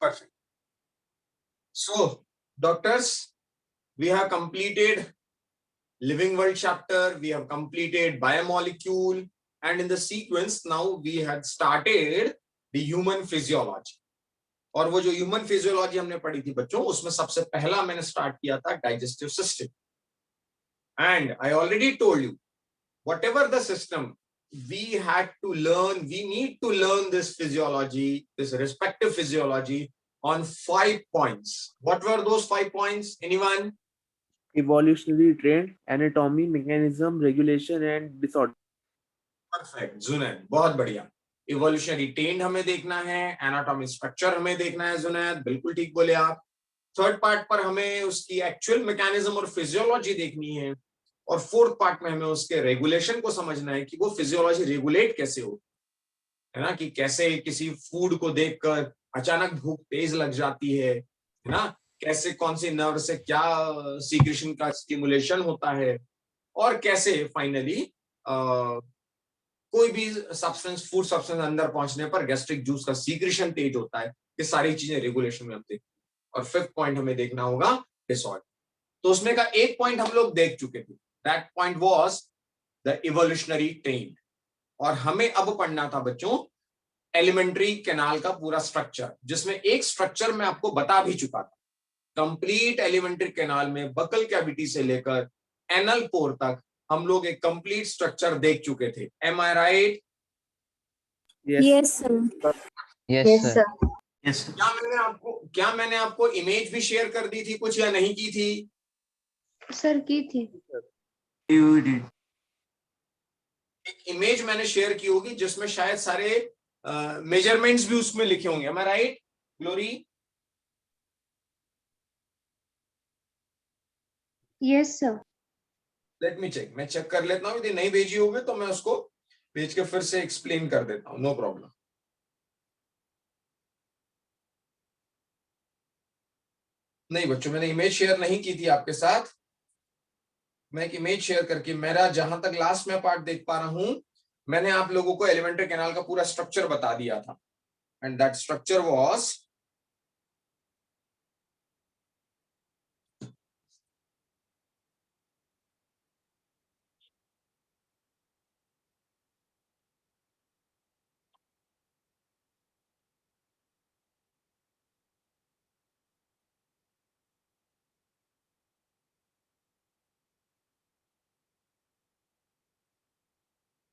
Perfect. So, doctors, we have completed living world chapter, we have completed biomolecule, and in the sequence now we had started the human physiology. और वो जो human physiology हमने पढ़ी थी बच्चों, उसमें सबसे पहला मैंने स्टार्ट किया था digestive system. And I already told you, whatever the system, we had to learn, we need to learn this physiology, this respective physiology on 5 points. What were those 5 points? Anyone? Evolutionary trend, anatomy, mechanism, regulation and disorder. Perfect. Junaid, बहुत बढ़िया. Evolutionary trend हमें देखना है, anatomy structure हमें देखना है. जुनैद, बिल्कुल ठीक बोले आप. थर्ड पार्ट पर हमें उसकी एक्चुअल मैकेनिज्म और फिजियोलॉजी देखनी है, और फोर्थ पार्ट में हमें उसके रेगुलेशन को समझना है कि वो फिजियोलॉजी रेगुलेट कैसे हो, है ना, कि कैसे किसी फूड को देखकर अचानक भूख तेज लग जाती है ना, कैसे कौन सी नर्व से क्या सीक्रेशन का स्टिमुलेशन होता है, और कैसे फाइनली कोई भी सब्सटेंस, फूड सब्सटेंस अंदर पहुंचने पर गैस्ट्रिक जूस का सीक्रेशन तेज होता है. ये सारी चीजें रेगुलेशन में हम देखते हैं. और फिफ्थ पॉइंट हमें देखना होगा डिसऑर्डर. तो उसमें का एक पॉइंट हम लोग देख चुके थे. That point was the evolutionary trend. और हमें अब पढ़ना था बच्चों एलिमेंट्री कैनाल का पूरा स्ट्रक्चर, जिसमें एक स्ट्रक्चर मैं आपको बता भी चुका था. कंप्लीट एलिमेंट्री कैनाल में बकल कैविटी से लेकर एनल पोर तक हम लोग एक कंप्लीट स्ट्रक्चर देख चुके थे. M I right? Yes, sir. Yes, sir. Yes, sir. क्या मैंने आपको इमेज भी शेयर कर दी थी कुछ, या नहीं की थी? सर की थी. You did. एक इमेज मैंने शेयर की होगी जिसमें शायद सारे मेजरमेंट्स भी उसमें लिखे होंगे. Am I right Glory? Yes, sir. Let me check. मैं चेक कर लेता हूँ. यदि नहीं भेजी होगी तो मैं उसको भेज के फिर से एक्सप्लेन कर देता हूँ. No problem. नहीं बच्चों, मैंने इमेज शेयर नहीं की थी आपके साथ. मैं एक इमेज शेयर करके, मेरा जहां तक लास्ट में पार्ट देख पा रहा हूं, मैंने आप लोगों को एलिमेंट्री कैनाल का पूरा स्ट्रक्चर बता दिया था. And that structure was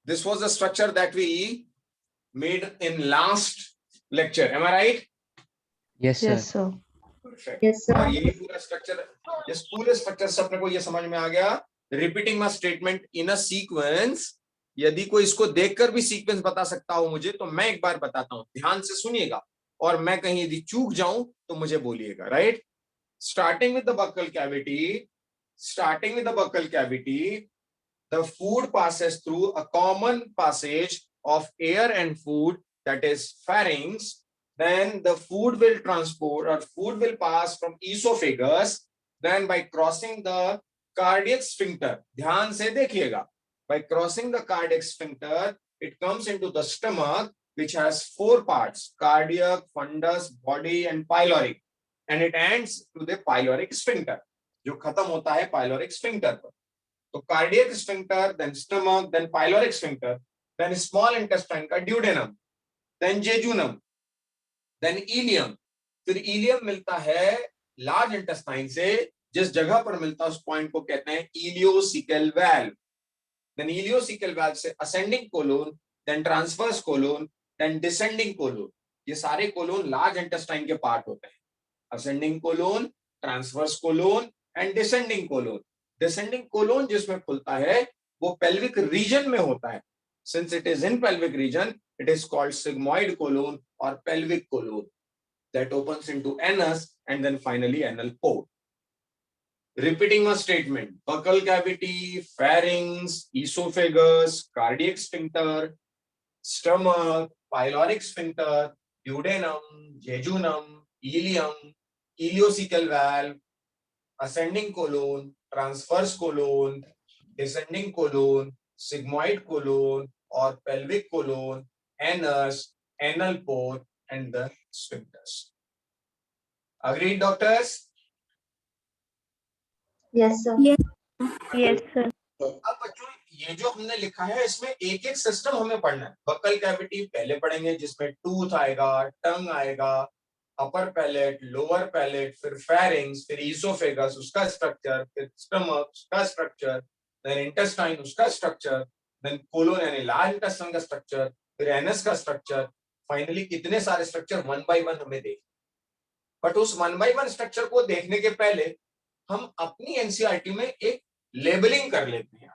this was the structure that we made in last lecture. Am I right? Yes, sir. Yes, sir. Perfect. Yes, sir. और यही पूरा स्ट्रक्चर, इस पूरे स्ट्रक्चर से अपने को ये समझ में आ गया. Repeating my statement in a sequence. यदि कोई इसको देखकर भी सीक्वेंस बता सकता हो मुझे, तो मैं एक बार बताता हूं, ध्यान से सुनिएगा, और मैं कहीं यदि चूक जाऊं तो मुझे बोलिएगा. Right? Starting with the buccal cavity, the food passes through a common passage of air and food, that is pharynx. Then the food will transport, or food will pass from esophagus, then by crossing the cardiac sphincter. ध्यान से देखिएगा. By crossing the cardiac sphincter, it comes into the stomach, which has 4 parts: cardiac, fundus, body and pyloric, and it ends to the pyloric sphincter, जो खत्म होता है pyloric sphincter पर. तो cardiac sphincter, then stomach, then pyloric sphincter, then small intestine का duodenum, then jejunum, then ileum. फिर ileum मिलता है लार्ज इंटेस्टाइन से. जिस जगह पर मिलता है उस पॉइंट को कहते हैं ileocecal valve. Then ileocecal valve से ascending colon, then transverse colon, then descending colon. ये सारे कोलोन लार्ज इंटेस्टाइन के पार्ट होते हैं. Ascending colon, transverse colon and descending colon. Descending colon जिसमें खुलता है वो पेल्विक रीजन में होता है. Since it is in pelvic region, it is called sigmoid colon और pelvic colon, that opens into anus and then finally anal pore. Repeating a statement: buccal cavity, pharynx, esophagus, cardiac sphincter, stomach, pyloric sphincter, duodenum, jejunum, ileum, ileocecal valve, ascending colon, transverse colon, descending colon, sigmoid colon or pelvic colon, anus, anal pore and the sphincters. Agreed, doctors? Yes, sir. Yes, sir. अब बच्चों ये जो हमने लिखा है इसमें एक एक सिस्टम हमें पढ़ना है। बकल कैविटी पहले पढ़ेंगे जिसमें टूथ आएगा, टंग आएगा, अपर पैलेट, लोअर पैलेट, फिर फेरिंग्स, फिर ईसोफेगस उसका स्ट्रक्चर, फिर स्टमक उसका स्ट्रक्चर, देन इंटेस्टाइन उसका स्ट्रक्चर, देन कोलोन यानी लार्ज इंटेस्टाइन का स्ट्रक्चर, फिर एनस का स्ट्रक्चर, फाइनली कितने सारे स्ट्रक्चर वन बाय वन हमें देख। बट उस वन बाय वन स्ट्रक्चर को देखने के पहले हम अपनी एनसीईआरटी में एक लेबलिंग कर लेते हैं,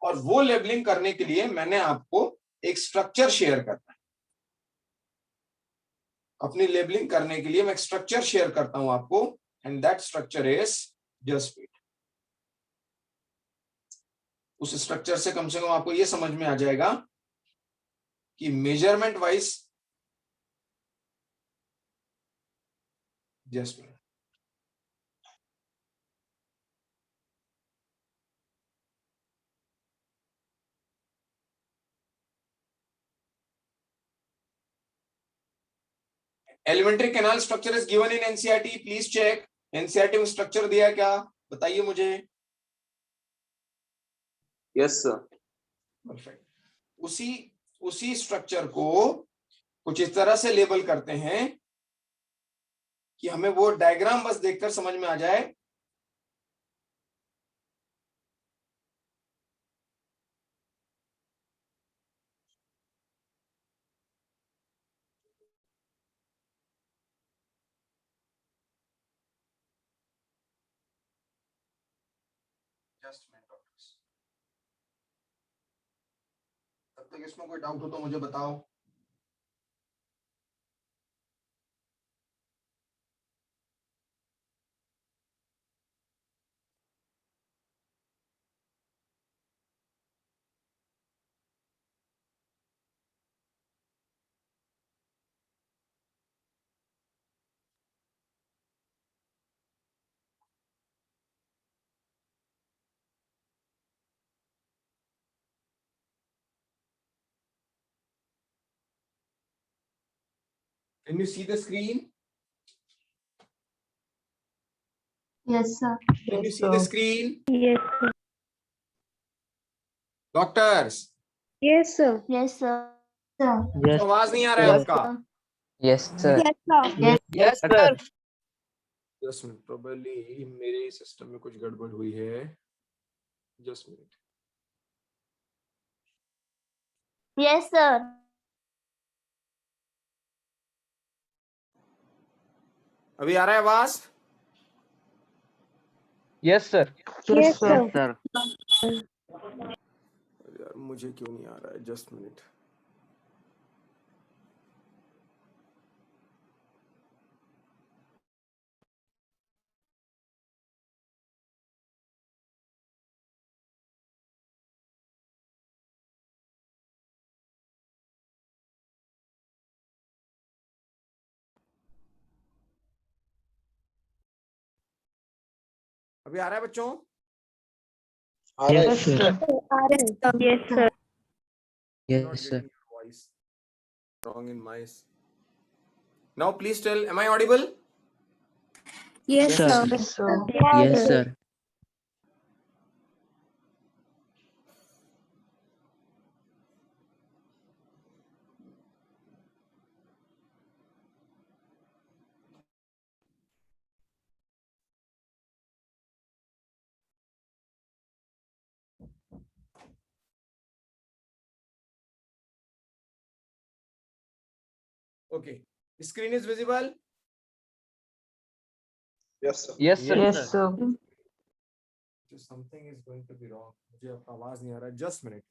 और वो लेबलिंग करने के लिए मैंने आपको एक स्ट्रक्चर शेयर करना है। अपनी लेबलिंग करने के लिए मैं एक स्ट्रक्चर शेयर करता हूं आपको, and that structure is just wait. उस स्ट्रक्चर से कम आपको ये समझ में आ जाएगा कि measurement wise, just wait, elementary canal structure is given in NCERT, please check. NCERT में स्ट्रक्चर दिया क्या, बताइए मुझे। Yes sir. परफेक्ट। उसी स्ट्रक्चर को कुछ इस तरह से लेबल करते हैं कि हमें वो डायग्राम बस देखकर समझ में आ जाए। जस्ट मिनट डॉक्टर्स, तब तक इसमें कोई डाउट हो तो मुझे बताओ। Can you see the screen? Yes, sir. Can you see the screen? Yes, sir. Doctors, Yes, sir. Yes, sir. Yes. आवाज नहीं आ रहा है आपका। Yes, sir. Yes sir. Just minute, probably मेरे सिस्टम में कुछ गड़बड़ हुई है। Just minute. Yes, sir. अभी आ रहा है आवाज? Yes sir. Yes, sir. Sir. यार मुझे क्यों नहीं आ रहा है, जस्ट मिनट। अभी आ रहा है बच्चों? Yes, sir. Yes, sir. Not Yes, sir. getting your voice. Wrong in my. Now please tell, am I audible? Yes, Sir. sir. Yes, sir. Okay. Screen is visible? Yes sir. Yes, sir. Something is going to be wrong. मुझे आपका आवाज नहीं आ रहा है, just minute.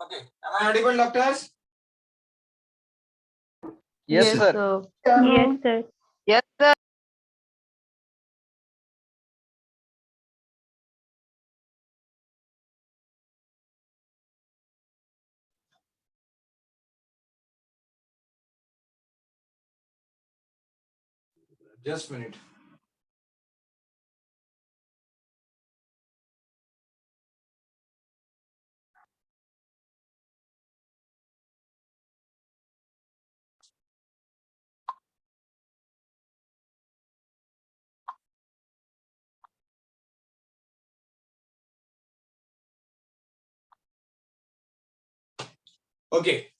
Okay, am I audible, doctors? Yes, sir. Yes, sir. Yes, sir. Just a minute. Okay.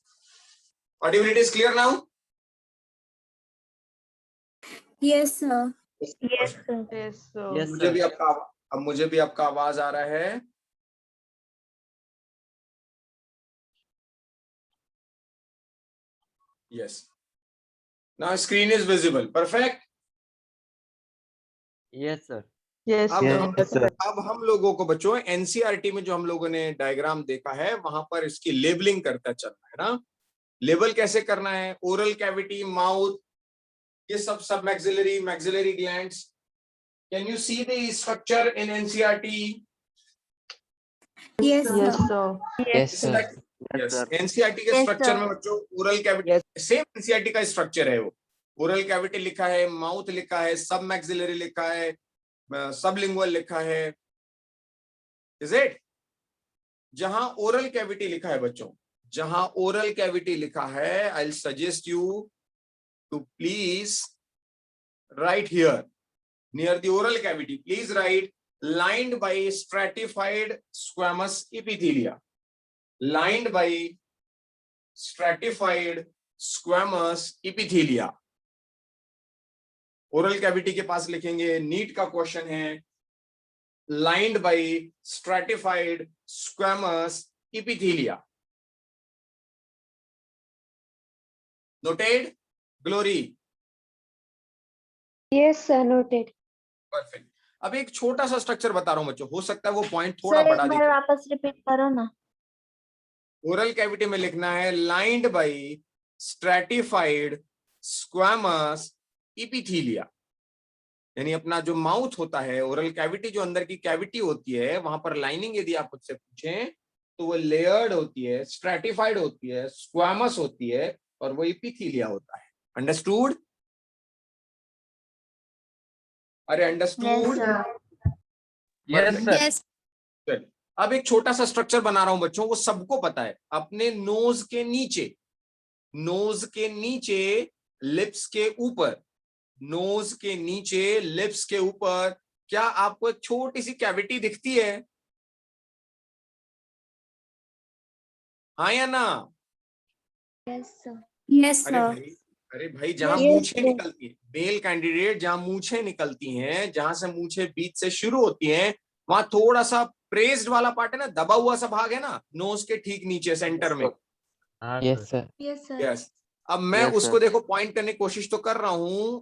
Audibility is clear now? Yes, sir. Yes, sir. Yes, sir. Yes, मुझे sir. भी आपका अब मुझे भी आपका आवाज आ रहा है. Yes. Now screen is visible. Perfect. Yes, sir. Yes, अब हम लोगों को बच्चों एनसीईआरटी में जो हम लोगों ने डायग्राम देखा है वहां पर इसकी लेबलिंग करता चलना है ना. लेबल कैसे करना है? ओरल कैविटी, माउथ, ये सब maxillary glands. Can you see the structure in NCERT? Yes, Yes, sir. sir. Yes, sir. Yes. NCERT के Yes, स्ट्रक्चर sir. में बच्चों ओरल कैविटी सेम एनसीईआरटी का स्ट्रक्चर है. वो ओरल कैविटी लिखा है, माउथ लिखा है, सब मैक्सिलरी लिखा है, सबलिंगुअल लिखा है. Is it? जहां ओरल कैविटी लिखा है बच्चों, जहां ओरल कैविटी लिखा है, I will suggest you to please write here near the oral cavity. Please write lined by stratified squamous epithelia. Lined by stratified squamous epithelia. Oral cavity के पास लिखेंगे. NEET का question है lined by stratified squamous epithelia. Noted? Glory. Yes, sir. Noted. Perfect. अब एक छोटा सा structure बता रहा हूं बच्चों, हो सकता है वो पॉइंट थोड़ा सर, बड़ा एक बार दिखे. वापस रिपीट करो ना. ओरल कैविटी में लिखना है लाइंड बाय स्ट्रेटिफाइड स्क्वामस इपिथीलिया. यानी अपना जो माउथ होता है, ओरल कैविटी जो अंदर की कैविटी होती है, वहां पर लाइनिंग यदि आप मुझसे पूछें तो वो लेयर्ड होती है, स्ट्रेटिफाइड होती है, स्क्वामस होती है और वो इपिथीलिया होता है. अंडरस्टूड? अरे अंडरस्टूड? Yes, sir. Yes. अब एक छोटा सा स्ट्रक्चर बना रहा हूं बच्चों, वो सबको पता है. अपने नोज के नीचे, नोज के नीचे, लिप्स के ऊपर, नोज के नीचे, लिप्स के ऊपर क्या आपको एक छोटी सी कैविटी दिखती है? हाँ या ना? Yes, sir. Yes, अरे sir. भाई, अरे भाई, जहां Yes, मूछें sir. निकलती है, मेल कैंडिडेट जहां मूछें निकलती हैं, जहां से मूछें बीच से शुरू होती हैं, वहां थोड़ा सा प्रेस्ड वाला पार्ट है ना, दबा हुआ सा भाग है ना, नोज के ठीक नीचे सेंटर में. Yes, sir. Yes, sir. Yes. अब मैं Yes, उसको sir. देखो पॉइंट करने की कोशिश तो कर रहा हूं.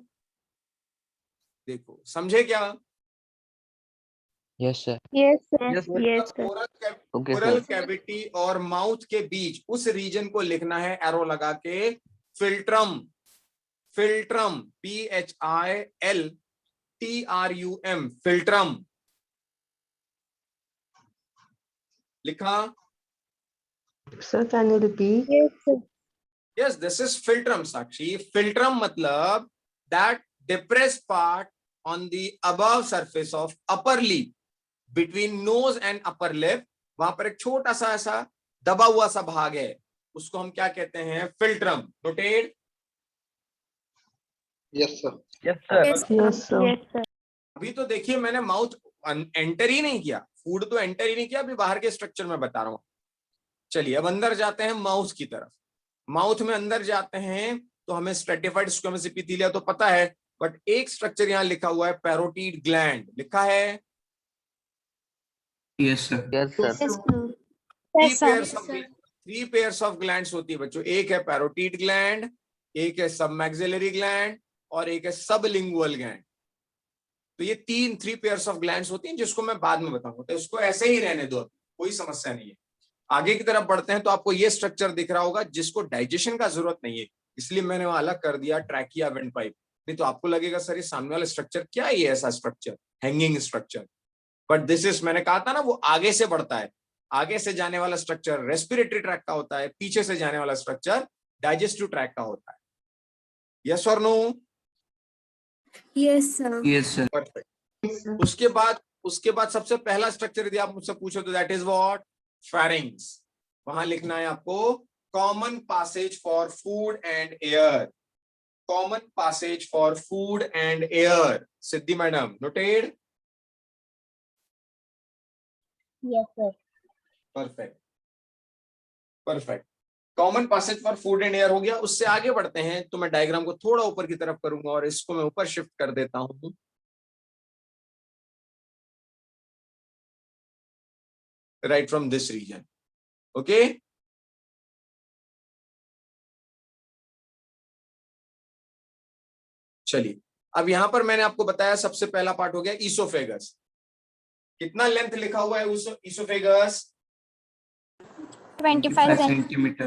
देखो, समझे क्या? Yes, sir. Yes, sir. Yes, sir. Yes, sir. Okay, oral sir. Cavity और माउथ के बीच उस रीजन को लिखना है एरो लगा के फिल्ट्रम. फिल्ट्रम, PHILTRUM, फिल्ट्रम लिखा. Sir, can you repeat? Yes, sir. Yes, this is philtrum Sakshi. Philtrum मतलब that depressed part on the above surface of upper lip, between nose and upper lip, वहां पर एक छोटा सा ऐसा दबा हुआ सा भाग है, उसको हम क्या कहते हैं? Philtrum. Noted? Yes, sir. Yes, sir. Yes, Yes, sir. Yes, sir. अभी तो देखिए मैंने माउथ एंटर ही नहीं किया, फूड तो एंटर ही नहीं किया, अभी बाहर के स्ट्रक्चर में बता रहा हूं. चलिए अब अंदर जाते हैं माउथ की तरफ. माउथ में अंदर जाते हैं तो हमें स्ट्रेटिफाइड स्क्वेमस एपिथेलिया तो पता है, बट एक स्ट्रक्चर यहां लिखा हुआ है, पैरोटिड ग्लैंड लिखा है. Yes, sir. Yes, sir. Yes, sir. Three pairs of glands होती है बच्चों. एक है पैरोटिड ग्लैंड, एक है सब मैक्सिलरी ग्लैंड और एक है सबलिंगुअल ग्लैंड. तो ये थ्री पेयर्स ऑफ ग्लैंड्स होती हैं, जिसको मैं बाद में बताऊंगा, तो इसको ऐसे ही रहने दो, कोई समस्या नहीं है. आगे की तरफ बढ़ते हैं तो आपको ये स्ट्रक्चर दिख रहा होगा जिसको डाइजेशन का जरूरत नहीं है, इसलिए मैंने वहां अलग कर दिया ट्रैकिया विंड पाइप। नहीं तो आपको लगेगा सर ये सामने वाला स्ट्रक्चर क्या है, ये ऐसा structure hanging structure, but this is, मैंने कहा था ना वो आगे से बढ़ता है, आगे से जाने वाला स्ट्रक्चर रेस्पिरेटरी ट्रैक का होता है, पीछे से जाने वाला स्ट्रक्चर डाइजेस्टिव ट्रैक का होता है। यस और no? Yes, sir. Yes, sir. Perfect. उसके बाद सबसे पहला स्ट्रक्चर यदि आप मुझसे पूछो तो दैट इज व्हाट? फेरिंग्स। वहां लिखना है आपको common passage for food and air, common passage for food and air. Siddhi madam noted? Yes, sir. Perfect perfect. Common passage for food and air हो गया। उससे आगे बढ़ते हैं तो मैं डायग्राम को थोड़ा ऊपर की तरफ करूंगा और इसको मैं ऊपर शिफ्ट कर देता हूं। Right from this region, okay. चलिए, अब यहां पर मैंने आपको बताया सबसे पहला पार्ट हो गया ईसोफेगस। कितना लेंथ लिखा हुआ है oesophagus? 25 centimeter.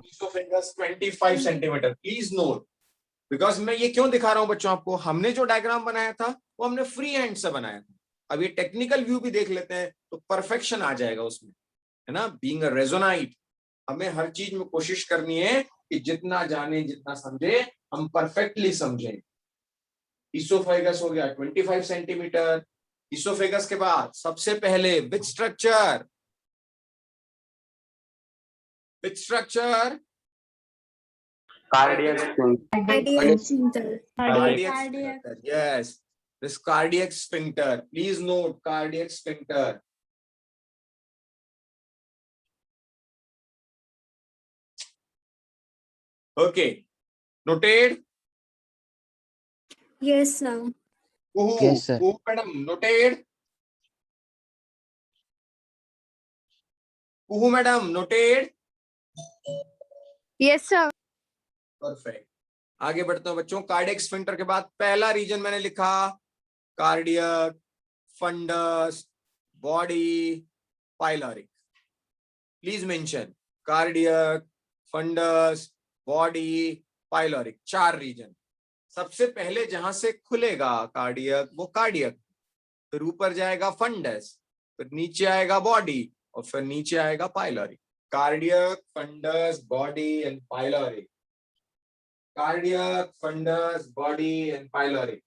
Oesophagus 25 centimetre. Please note, because मैं ये क्यों दिखा रहा हूं बच्चों आपको, हमने जो डायग्राम बनाया था वो हमने फ्री हैंड से बनाया था। अब ये टेक्निकल व्यू भी देख लेते हैं तो परफेक्शन आ जाएगा उसमें, है ना। बीइंग अ रेजोनाइट हमें हर चीज में कोशिश करनी है कि जितना जाने जितना समझे हम परफेक्टली समझें। ईसोफेगस हो गया 25 सेंटीमीटर। ईसोफेगस के बाद सबसे पहले which structure? Which structure? Cardiac sphincter. Cardiac sphincter. Cardiac Cardiac. sphincter. Yes, this cardiac sphincter. Please note cardiac sphincter. Okay, noted. Yes, sir. Yes, sir. Madam, noted. Madam, noted. Yes, sir. Perfect. आगे बढ़ते हैं बच्चों। Cardiac sphincter के बाद पहला region मैंने लिखा cardiac, fundus, body, pyloric. Please mention cardiac, fundus, body, pyloric, 4 region. सबसे पहले जहां से खुलेगा कार्डियक वो कार्डियक, फिर ऊपर जाएगा फंडस, फिर नीचे आएगा बॉडी और फिर नीचे आएगा pyloric. Cardiac, fundus, body and pyloric. Cardiac, fundus, body and pyloric.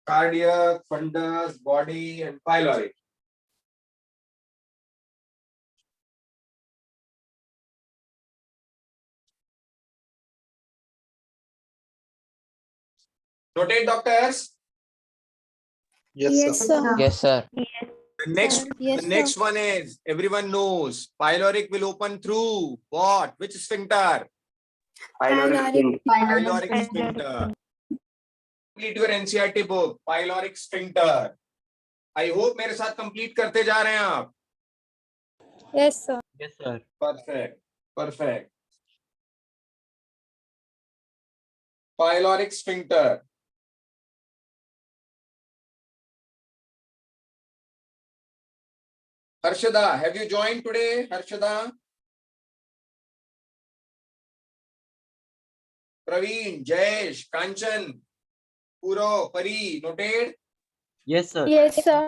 Cardiac, fundus, body and pyloric. Noted, doctors? Yes, sir. Yes, sir. The next one is, everyone knows, pyloric will open through what? Which sphincter? Pyloric. Pyloric sphincter. Complete your NCERT book, pyloric sphincter. I hope मेरे साथ complete करते जा रहे हैं आप। Yes, sir. Yes, sir. Perfect, perfect. Pyloric sphincter. Harshada, have you joined today? Harshada? Praveen, Jayesh, Kanchan, Puro, Pari, noted? Yes, sir. Yes, sir.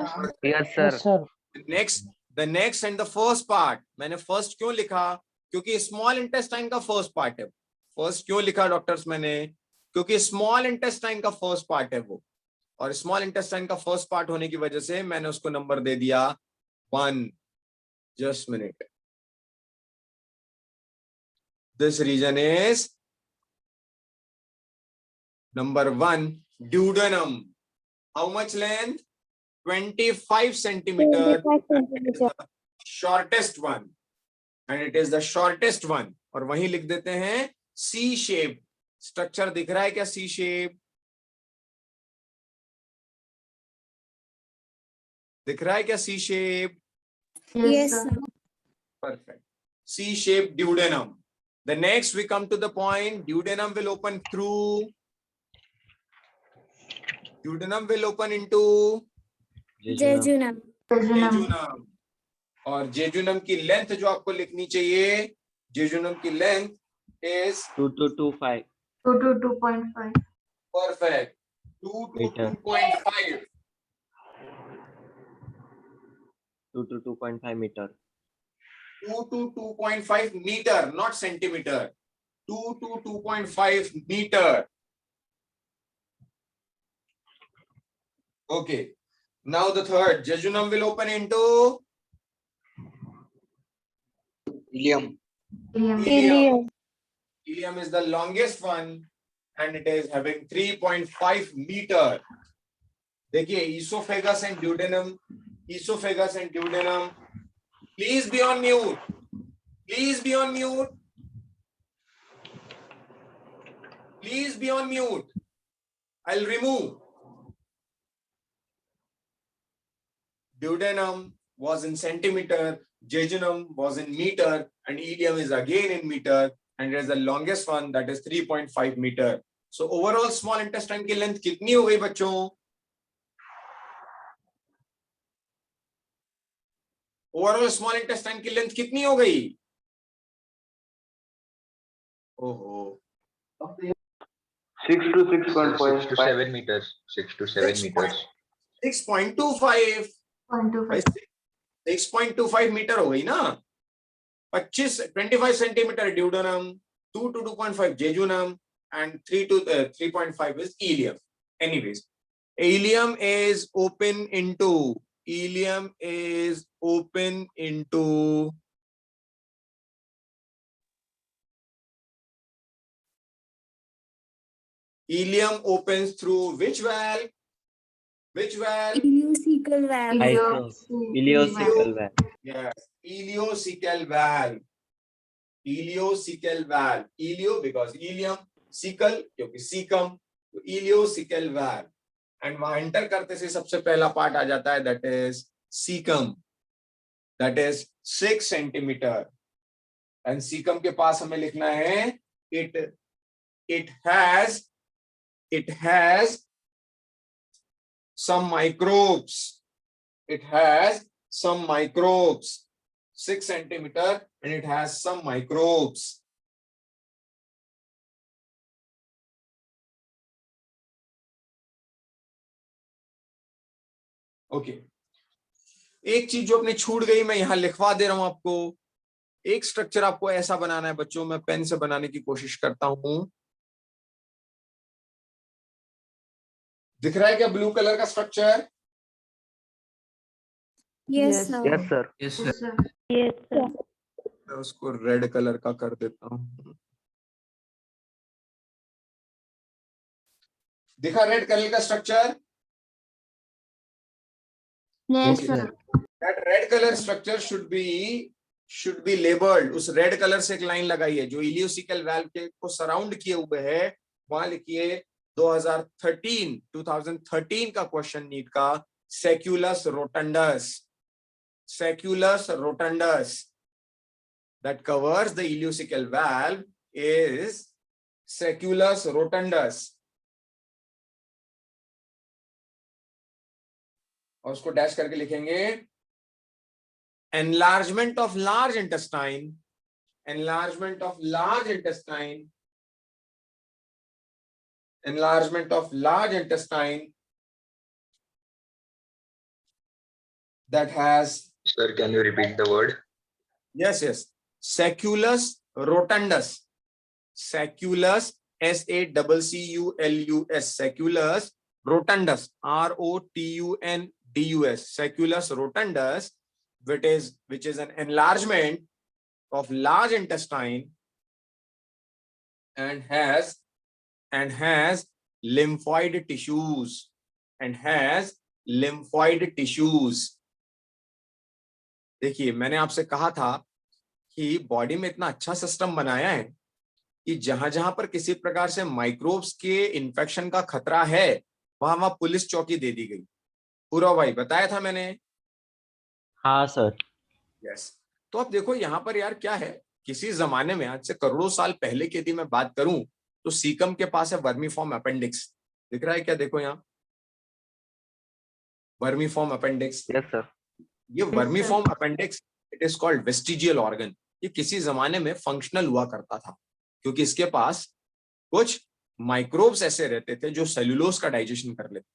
Yes, sir. sir. The next and the first part. मैंने first क्यों लिखा? क्योंकि small intestine का first part है। First क्यों लिखा doctors मैंने? क्योंकि small intestine का first part है वो, और small intestine का first part होने की वजह से मैंने उसको नंबर दे दिया 1. Just minute. This region is number 1, duodenum. How much length? 25 centimeter. 25 centimeter. Shortest one, and it is the shortest one. और वहीं लिख देते हैं C shape. स्ट्रक्चर दिख रहा है क्या? C shape दिख रहा है क्या? C shape. Yes, sir. Perfect. C shape duodenum. The next we come to the point, duodenum will open through, duodenum will open into Jejunum. Jejunum. और जेजुनम की लेंथ जो आपको लिखनी चाहिए, जेजुनम की length is 2 to 2.5 perfect 2 to meter. 2.5 2 to 2.5 meter. 2 to 2.5 meter, not centimeter. 2 to 2.5 meter. Okay. Now the third, jejunum will open into Helium. Helium. Helium is the longest one and it is having 3.5 meter. देखिए esophagus and duodenum, esophagus and duodenum. Please be on mute. Please be on mute. Please be on mute. I'll remove. Duodenum was in centimeter, jejunum was in meter, and ileum is again in meter, and it is the longest one that is 3.5 meter. So overall small intestine की length कितनी हो गई बच्चों? Overall small intestine की length कितनी हो गई? ओहो 6 to 6.5. 6 to 7 meters. 6 to 7 meters. 6.25 भाई 6.25 मीटर हो गई ना। 25 centimetre duodenum, 2 to 2.5 jejunum, and 3 to 3.5 is ileum. Anyways, ileum is open into ileum opens through which valve? Which valve? Ileocecal valve. Ileocecal valve. Yes, ileocecal valve. Ileocecal valve. Ileo because ileum, cecal क्योंकि cecum, तो ileocecal valve. And वहां enter करते से सबसे पहला part आ जाता है, that is cecum, that is 6 centimeter. And cecum के पास हमें लिखना है it has some microbes. It has some microbes. 6 centimeter and it has some microbes. Okay एक चीज जो अपनी छूट गई मैं यहां लिखवा दे रहा हूं आपको। एक स्ट्रक्चर आपको ऐसा बनाना है बच्चों, मैं पेन से बनाने की कोशिश करता हूं। दिख रहा है क्या ब्लू कलर का structure? Yes, sir. Yes, sir. Yes, sir. Yes, sir. मैं उसको रेड कलर का कर देता हूं। दिखा रेड कलर का structure? Yes, Okay. sir. That red color structure should be labeled. उस रेड कलर से एक लाइन लगाइए जो इलियोसिकल वाल्व के को सराउंड किए हुए है। वहां लिखिए 2013 का क्वेश्चन नीट का, सेक्यूलस रोटंडस that covers the ileocecal valve is सेक्यूलस रोटंडस। और उसको डैश करके लिखेंगे enlargement of large intestine that has, Sir, can you repeat the word? yes, saculus rotundus, saculus SACCULUS, saculus rotundus, ROTUNDUS, saculus rotundus, which is an enlargement of large intestine and has lymphoid tissues देखिए मैंने आपसे कहा था कि body में इतना अच्छा system बनाया है कि जहां जहां पर किसी प्रकार से माइक्रोब्स के इन्फेक्शन का खतरा है वहां पुलिस चौकी दे दी गई। पूरा भाई बताया था मैंने? हाँ सर। यस। तो अब देखो यहाँ पर यार क्या है, किसी जमाने में आज से करोड़ों साल पहले की यदि मैं बात करूं तो सीकम के पास है वर्मीफॉर्म अपेंडिक्स। दिख रहा है क्या? देखो यहाँ वर्मीफॉर्म अपेंडिक्स। Yes, sir. ये vermiform appendix, it is called vestigial organ. ये किसी जमाने में फंक्शनल हुआ करता था क्योंकि इसके पास कुछ माइक्रोब्स ऐसे रहते थे जो सेलुलोज का डाइजेशन कर लेते।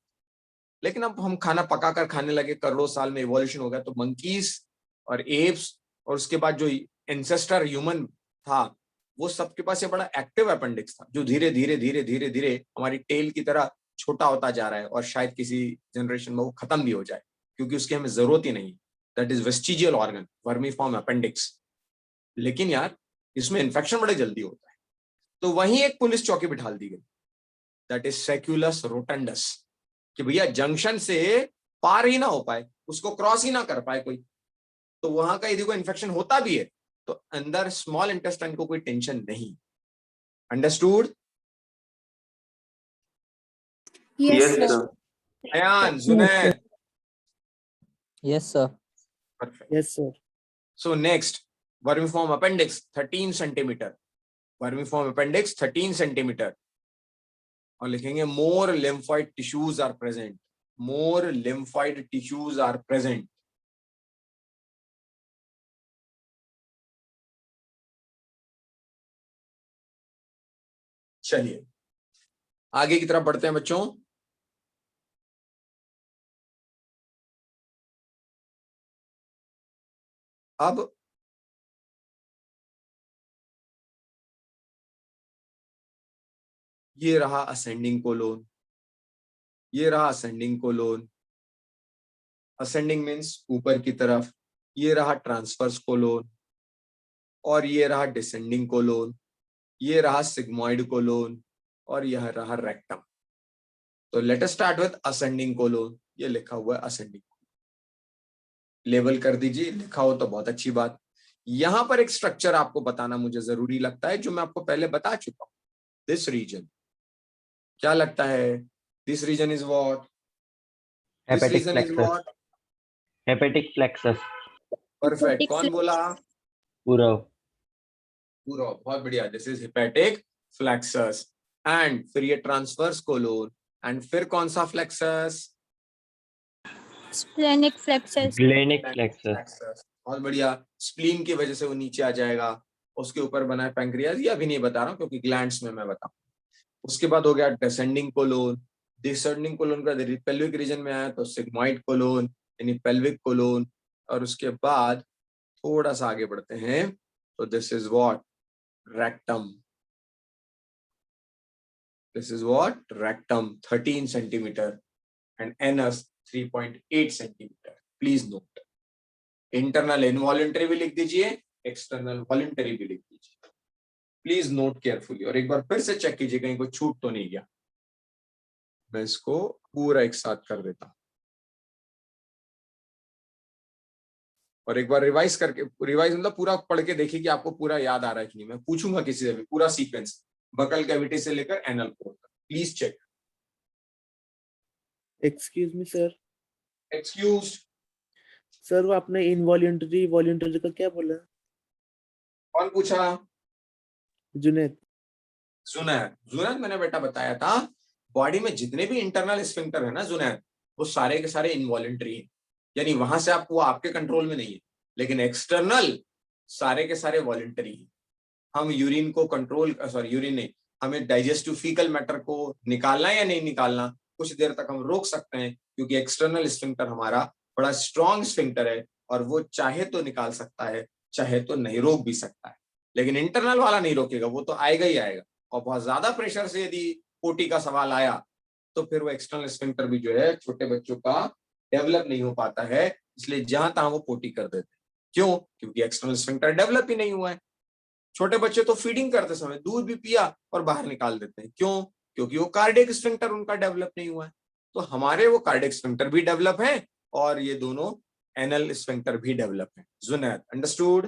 लेकिन अब हम खाना पका कर खाने लगे, करोड़ों साल में इवोल्यूशन हो गया, तो मंकीज और एप्स और उसके बाद जो एंसेस्टर ह्यूमन था वो सबके पास ये बड़ा एक्टिव अपेंडिक्स था जो धीरे धीरे धीरे धीरे धीरे हमारी टेल की तरह छोटा होता जा रहा है और शायद किसी जनरेशन में वो खत्म भी हो जाए क्योंकि उसकी हमें जरूरत ही नहीं। That is vestigial organ, vermiform appendix. लेकिन यार इसमें इन्फेक्शन बड़े जल्दी होता है, तो वहीं एक पुलिस चौकी बिठा दी गई, दैट इज सेक्यूलस रोटंडस, कि भैया जंक्शन से पार ही ना हो पाए, उसको क्रॉस ही ना कर पाए कोई, तो वहां का यदि कोई इन्फेक्शन होता भी है तो अंदर स्मॉल इंटेस्टाइन को कोई टेंशन नहीं। Understood? Yes, Yes, sir. sir. Ayaan, Junaid, Yes, sir. perfect. Yes, sir. So next, vermiform appendix 13 centimeter, vermiform appendix 13 centimeter, और लिखेंगे more lymphoid tissues are present, more lymphoid tissues are present. चलिए आगे की तरफ बढ़ते हैं बच्चों। अब ये रहा असेंडिंग कोलोन, ये रहा असेंडिंग कोलोन, असेंडिंग मीन्स ऊपर की तरफ, ये रहा ट्रांसवर्स कोलोन, और ये रहा डिसेंडिंग कोलोन, ये रहा सिग्मॉइड कोलोन, और यह रहा रेक्टम। तो let us start with ascending colon. ये लिखा हुआ है असेंडिंग, लेबल कर दीजिए, लिखा हो तो बहुत अच्छी बात। यहां पर एक स्ट्रक्चर आपको बताना मुझे जरूरी लगता है जो मैं आपको पहले बता चुका हूं। दिस रीजन, क्या लगता है? This region is what? This hepatic region is flexus, what? Hepatic flexus, perfect, कौन बोला? पूरव। पूरा, बहुत बढ़िया। This is hepatic flexus. And फिर ये ट्रांसवर्स कोलोन, एंड फिर कौन सा flexus? Splenic flexus. Splenic flexus. Flexus, बहुत बढ़िया। स्प्लीन की वजह से वो नीचे आ जाएगा, उसके ऊपर बना है पैंक्रियाज। ये अभी नहीं बता रहा हूँ क्योंकि ग्लैंड्स में मैं बताऊँ। उसके बाद हो गया डिसेंडिंग कोलोन, डिसेंडिंग कोलोन का पेल्विक रीजन में आया तो सिग्मॉइड कोलोन यानी पेल्विक कोलोन, और उसके बाद थोड़ा सा आगे बढ़ते हैं तो this is what? Rectum. This is what? Rectum, 13 centimetre, and anus 3.8 centimetre. Please note, internal involuntary भी लिख दीजिए, एक्सटर्नल वॉलंटरी भी लिख दीजिए। प्लीज नोट केयरफुली, और एक बार फिर से चेक कीजिए कहीं कोई छूट तो नहीं गया। मैं इसको पूरा एक साथ कर देता हूं, और एक बार रिवाइज करके, रिवाइज मतलब पूरा पढ़ के देखिए कि आपको पूरा याद आ रहा है कि नहीं। मैं पूछूंगा किसी से भी पूरा सीक्वेंस, बकल कैविटी से लेकर एनल पोर्ट तक। Please check. Excuse me, sir. Excuse. Sir, वो आपने involuntary, voluntary का क्या बोला? कौन पूछा? जुनैद। जुनैद, जुनैद मैंने बेटा बताया था, बॉडी में जितने भी इंटरनल स्फिंक्टर है ना जुनैद, वो सारे के सारे इनवॉलंटरी है, यानी वहां से आपको आपके कंट्रोल में नहीं है। लेकिन एक्सटर्नल सारे के सारे वॉलंटरी है। हम यूरिन को कंट्रोल, सॉरी यूरिन नहीं, हमें डाइजेस्टिव फीकल मैटर को निकालना या नहीं निकालना कुछ देर तक हम रोक सकते हैं क्योंकि एक्सटर्नल स्फिंक्टर हमारा बड़ा स्ट्रॉन्ग स्फिंक्टर है और वो चाहे तो निकाल सकता है, चाहे तो नहीं रोक भी सकता है। लेकिन इंटरनल वाला नहीं रोकेगा, वो तो आएगा ही आएगा। और बहुत ज्यादा प्रेशर से यदि पोटी का सवाल आया तो फिर वो एक्सटर्नल स्फिंक्टर भी जो है छोटे बच्चों का डेवलप नहीं हो पाता है, इसलिए जहां तहां वो पोटी कर देते हैं। क्यों? क्योंकि एक्सटर्नल स्फिंक्टर डेवलप ही नहीं हुआ है। छोटे बच्चे तो फीडिंग करते समय दूध भी पिया और बाहर निकाल देते हैं। क्यों? क्योंकि वो कार्डियक स्फिंक्टर उनका डेवलप नहीं हुआ है। तो हमारे वो कार्डियक स्फिंक्टर भी डेवलप है और ये दोनों एनल स्फिंक्टर भी डेवलप है। Junaid, understood?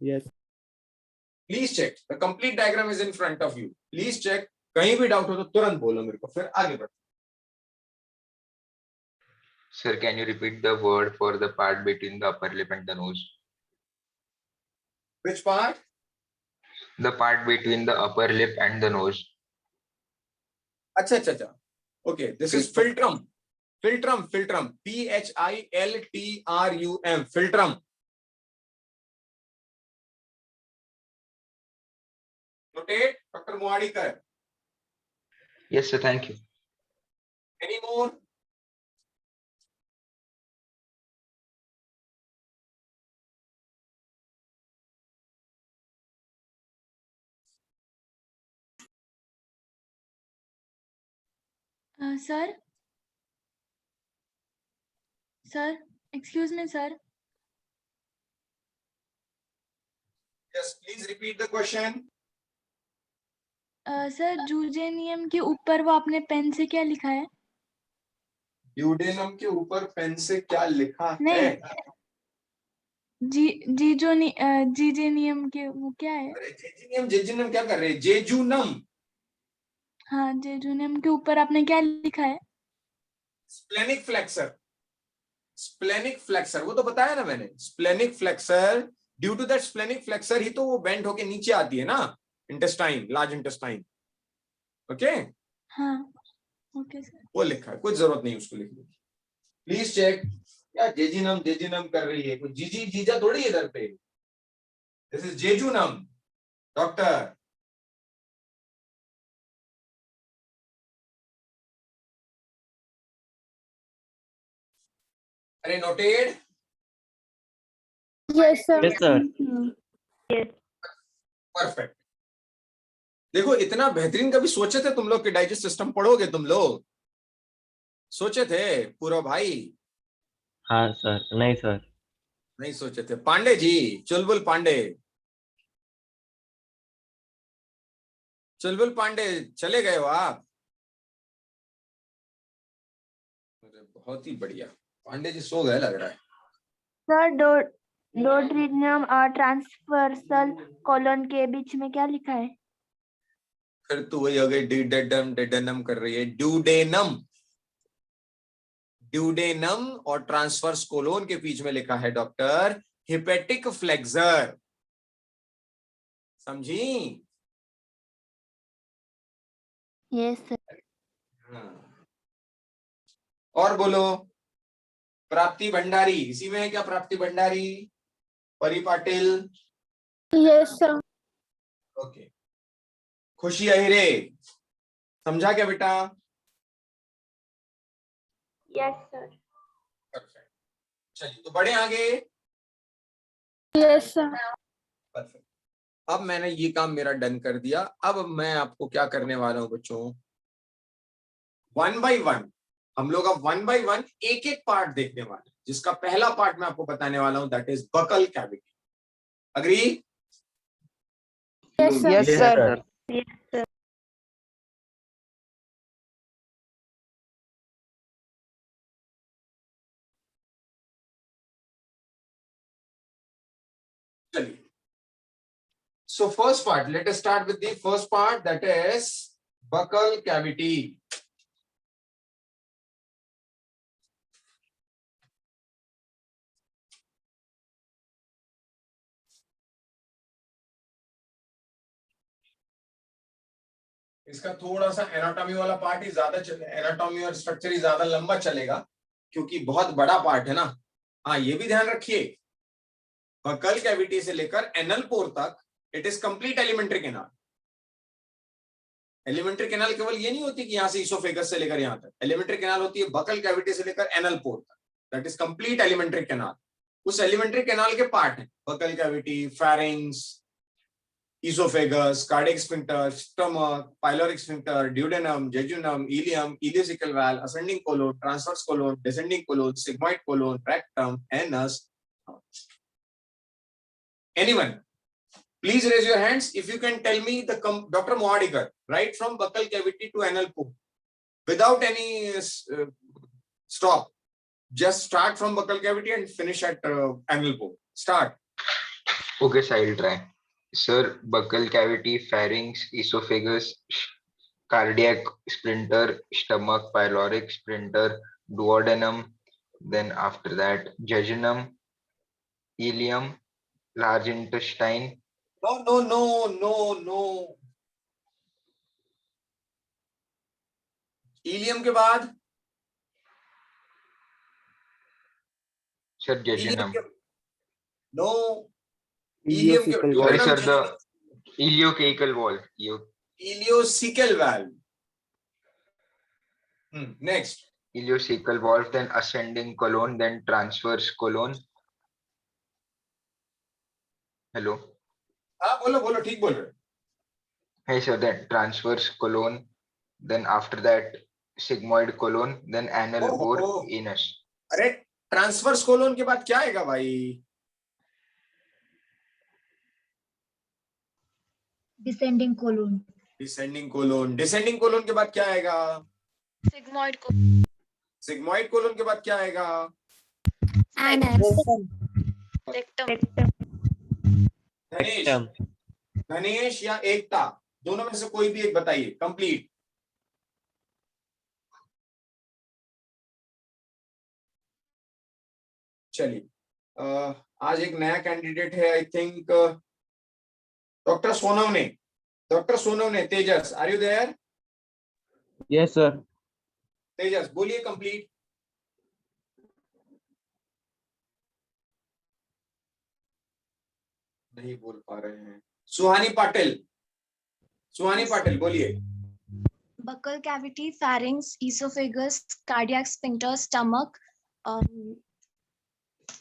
Yes. Please check, the complete diagram is in front of you. Please check, कहीं भी डाउट हो तो तुरंत बोलो मेरे को, फिर आगे बढ़ो। Sir, can you repeat the word for the part between the upper lip and the nose? Which part? The part between the upper lip and the nose. अच्छा अच्छा अच्छा, okay, this is philtrum. Philtrum, philtrum, Philtrum, philtrum. Notate, Dr. Muadikar. Yes, sir. Thank you. Any more? Sir, excuse me, sir. Yes, please repeat the question. Sir jejunum के ऊपर वो आपने pen से क्या लिखा है? ड्यूडेनम के ऊपर पेन से क्या लिखा नहीं। है? जीजेनियम के वो क्या है? अरे जेजुनम क्या कर रहे हैं? जेजुनम, हाँ, जेजुनियम के ऊपर आपने क्या लिखा है? स्प्लेनिक फ्लेक्सर, स्प्लेनिक फ्लेक्सर, वो तो बताया ना मैंने, splenic flexure. Due to that splenic flexure ही तो वो बेंड होके नीचे आती है ना, इंटेस्टाइन, लार्ज इंटेस्टाइन। ओके, हाँ, ओके सर। वो लिखा है, कुछ जरूरत नहीं उसको लिखने की। Please check. क्या जेजिनम जेजिनम कर रही है? कोई जीजी जीजा थोड़ी इधर पे। This is jejunum doctor. अरे noted? Yes sir. Yes, sir. Perfect. देखो इतना बेहतरीन कभी सोचे थे तुम लोग कि डाइजेस्ट सिस्टम पढ़ोगे तुम लोग? सोचे थे पूरा भाई? हाँ सर, नहीं सर। नहीं सोचे थे। पांडे जी, चुलबुल पांडे, चुलबुल पांडे चले गए हो आप? अरे बहुत ही बढ़िया, पांडे जी सो गए लग रहा है। सर डोड्रीनियम और ट्रांसवर्सल कॉलन के बीच में क्या लिखा है? फिर तो वही हो गई, डिडेडम डेडेनम कर रही है। ड्यूडेनम, ड्यूडेनम और ट्रांसवर्स कोलोन के बीच में लिखा है डॉक्टर हिपेटिक फ्लेक्सर। समझी? Yes sir. हाँ। और बोलो। प्राप्ति भंडारी, इसी में है क्या? प्राप्ति भंडारी, परी पाटिल। Yes sir. ओके। खुशी अहिरे, समझा क्या बेटा? Yes sir. परफेक्ट। चलिए तो बढ़े आगे। Yes sir. परफेक्ट। अब मैंने ये काम मेरा डन कर दिया। अब मैं आपको क्या करने वाला हूं बच्चों, वन बाय वन हम लोग अब वन बाय वन एक एक पार्ट देखने वाले हैं, जिसका पहला पार्ट मैं आपको बताने वाला हूं, that is buccal cavity. Agree? Yes sir. Yes, Yes, sir. sir. चलिए, so first part, let us start with the first part, that is buccal cavity. इसका थोड़ा सा एनाटॉमी वाला पार्ट ही ज्यादा चले, एनाटॉमी और स्ट्रक्चर ही ज्यादा लंबा चलेगा क्योंकि बहुत बड़ा पार्ट है ना। हाँ, ये भी ध्यान रखिए, बकल कैविटी से लेकर एनल पोर तक it is complete alimentary canal. Alimentary canal केवल ये नहीं होती कि यहां से इसोफेगस से लेकर यहां तक, एलिमेंट्री कैनाल होती है बकल कैविटी से लेकर एनल पोर तक, that is complete alimentary canal. उस एलिमेंट्री कैनाल के पार्ट है buccal cavity, pharynx, esophagus, cardiac sphincter, stomach, pyloric sphincter, duodenum, jejunum, ileum, ileocecal valve, ascending colon, transverse colon, descending colon, sigmoid colon, rectum, anus. Anyone? Please raise your hands if you can tell me the Dr. Moadikar, right from buccal cavity to anal pore, without any stop. Just start from buccal cavity and finish at anal pore. Start. Okay, so I'll try. Sir, buccal cavity, pharynx, esophagus, cardiac sphincter, stomach, pyloric sphincter, duodenum, then after that jejunum, ileum, large intestine. No. Ileum के बाद Sir, Ilium jejunum. के no ilium के Ileocecal Sorry, duodenum sir, the jejunum ileocecal wall. ileocecal valve. Next. Ileocecal valve, then ascending colon, then transverse colon. Hello. हाँ बोलो बोलो ठीक बोल रहे हो. Hey, sir, then transverse colon, then after that sigmoid colon, then anal ओहो, bore anus. अरे transverse colon के बाद क्या आएगा भाई? descending colon, descending colon. Descending colon के बाद क्या आएगा? सिग्मॉइड सिग्मॉइड कोलोन के बाद क्या आएगा? रेक्टम धनेश Rectum. धनेश या एकता, दोनों में से कोई भी एक बताइए. कंप्लीट. चलिए आज एक नया कैंडिडेट है. I think doctor Sonawane. Doctor Sonawane, Tejas, are you there? Yes sir. Tejas बोलिए कंप्लीट. नहीं बोल पा रहे हैं. सुहानी पाटिल. सुहानी पाटिल बोलिए. buccal cavity, pharynx, esophagus, cardiac sphincter, stomach,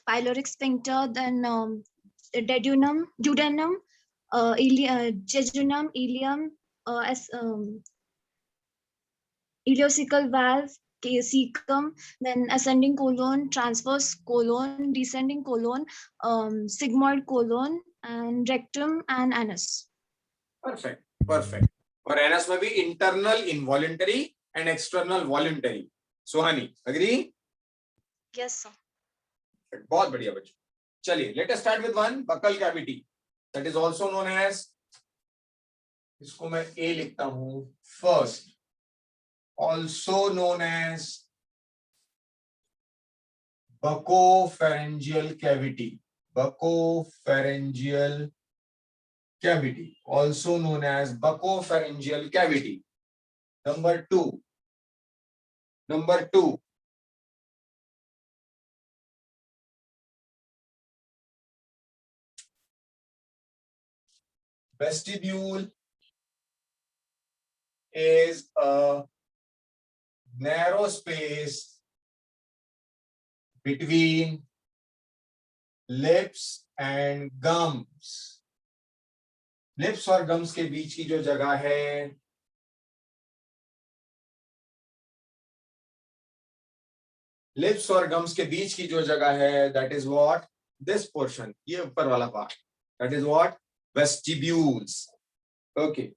pyloric sphincter, then duodenum, jejunum, ileum, ileocecal valve, cecum, then ascending colon, transverse colon, descending colon, sigmoid colon, and rectum and anus. Perfect perfect. और anus में भी internal involuntary and external voluntary. Suhani agree? Yes, sir. बहुत बढ़िया बच्चों. चलिए let us start with one buccal cavity that is also known as, इसको मैं A लिखता हूं first, also known as buccopharyngeal cavity. Buccopharyngeal cavity, also known as buccopharyngeal cavity. Number two, vestibule is a narrow space between lips and gums. Lips और gums के बीच की जो जगह है, लिप्स और गम्स के बीच की जो जगह है, that is what this portion, ये ऊपर वाला part, that is what vestibules. Okay.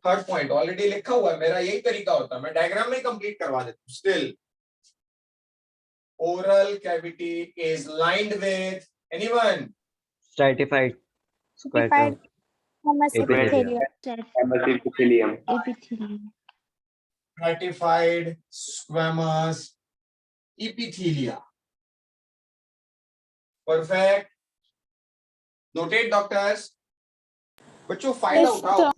Third point already लिखा हुआ है. मेरा यही तरीका होता है, मैं डायग्राम में कंप्लीट करवा देता हूं. Still oral cavity is lined with anyone? Stratified. Stratified Epithelium. epithelium. epithelium. Stratified squamous epithelia. Perfect. Noted doctors. बच्चों फायदा उठाओ.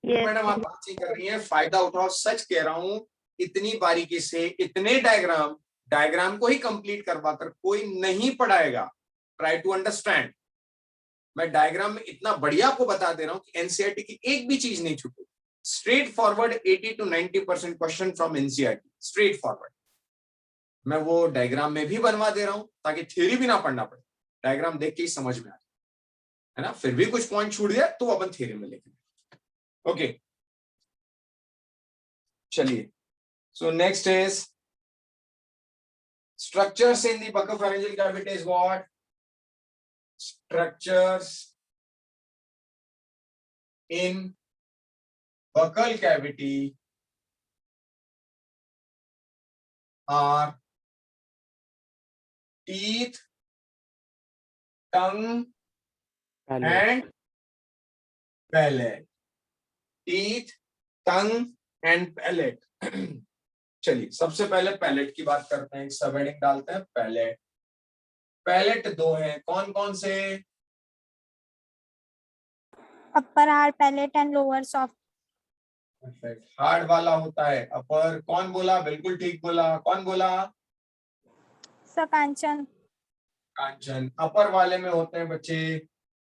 मैडम आप बात ही कर रही हैं, फायदा उठाओ. सच कह रहा हूं, इतनी बारीकी से इतने डायग्राम को ही कंप्लीट करवाकर कोई नहीं पढ़ाएगा. Try to understand. मैं डायग्राम में इतना बढ़िया आपको बता दे रहा हूं कि एनसीईआरटी की एक भी चीज नहीं छूटी. Straight forward 80 to 90% question from NCERT. Straight forward. मैं वो डायग्राम में भी बनवा दे रहा हूं ताकि थ्योरी भी ना पढ़ना पड़े, डायग्राम देख के ही समझ में आ जाए, है ना. फिर भी कुछ पॉइंट छूट गया तो अपन थ्योरी में लेंगे. ओके चलिए. So next is structures in the buccopharyngeal cavity is what? Structures in buccal cavity are teeth, tongue, and palate. Teeth, tongue, and palate. चलिए सबसे पहले पैलेट की बात करते हैं. सब हेडिंग डालते हैं पैलेट. पैलेट दो हैं, कौन कौन से? Upper hard palate and lower soft. Hard वाला होता है अपर. कौन बोला? बिल्कुल ठीक बोला. कौन बोला? सर कांचन। कांचन। अपर वाले में होते हैं बच्चे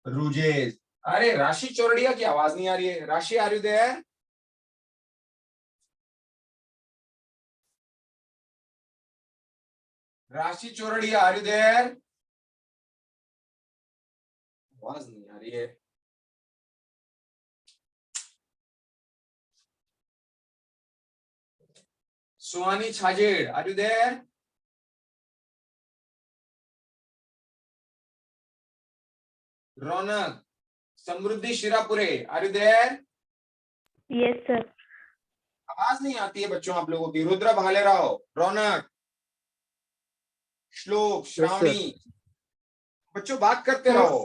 रुजेस। अरे राशि चौरड़िया की आवाज नहीं आ रही है। राशि आर यू देयर? राशि चौरड़िया आर यू देयर? आवाज नहीं आ रही है। Suhani Chhajed are you there? Raunak Samruddhi Shirapure are you there? Yes sir. आवाज नहीं आती है बच्चों आप लोगों की। रुद्र भालेराव, रौनक, श्लोक, श्रावणी, बच्चों बात करते रहो।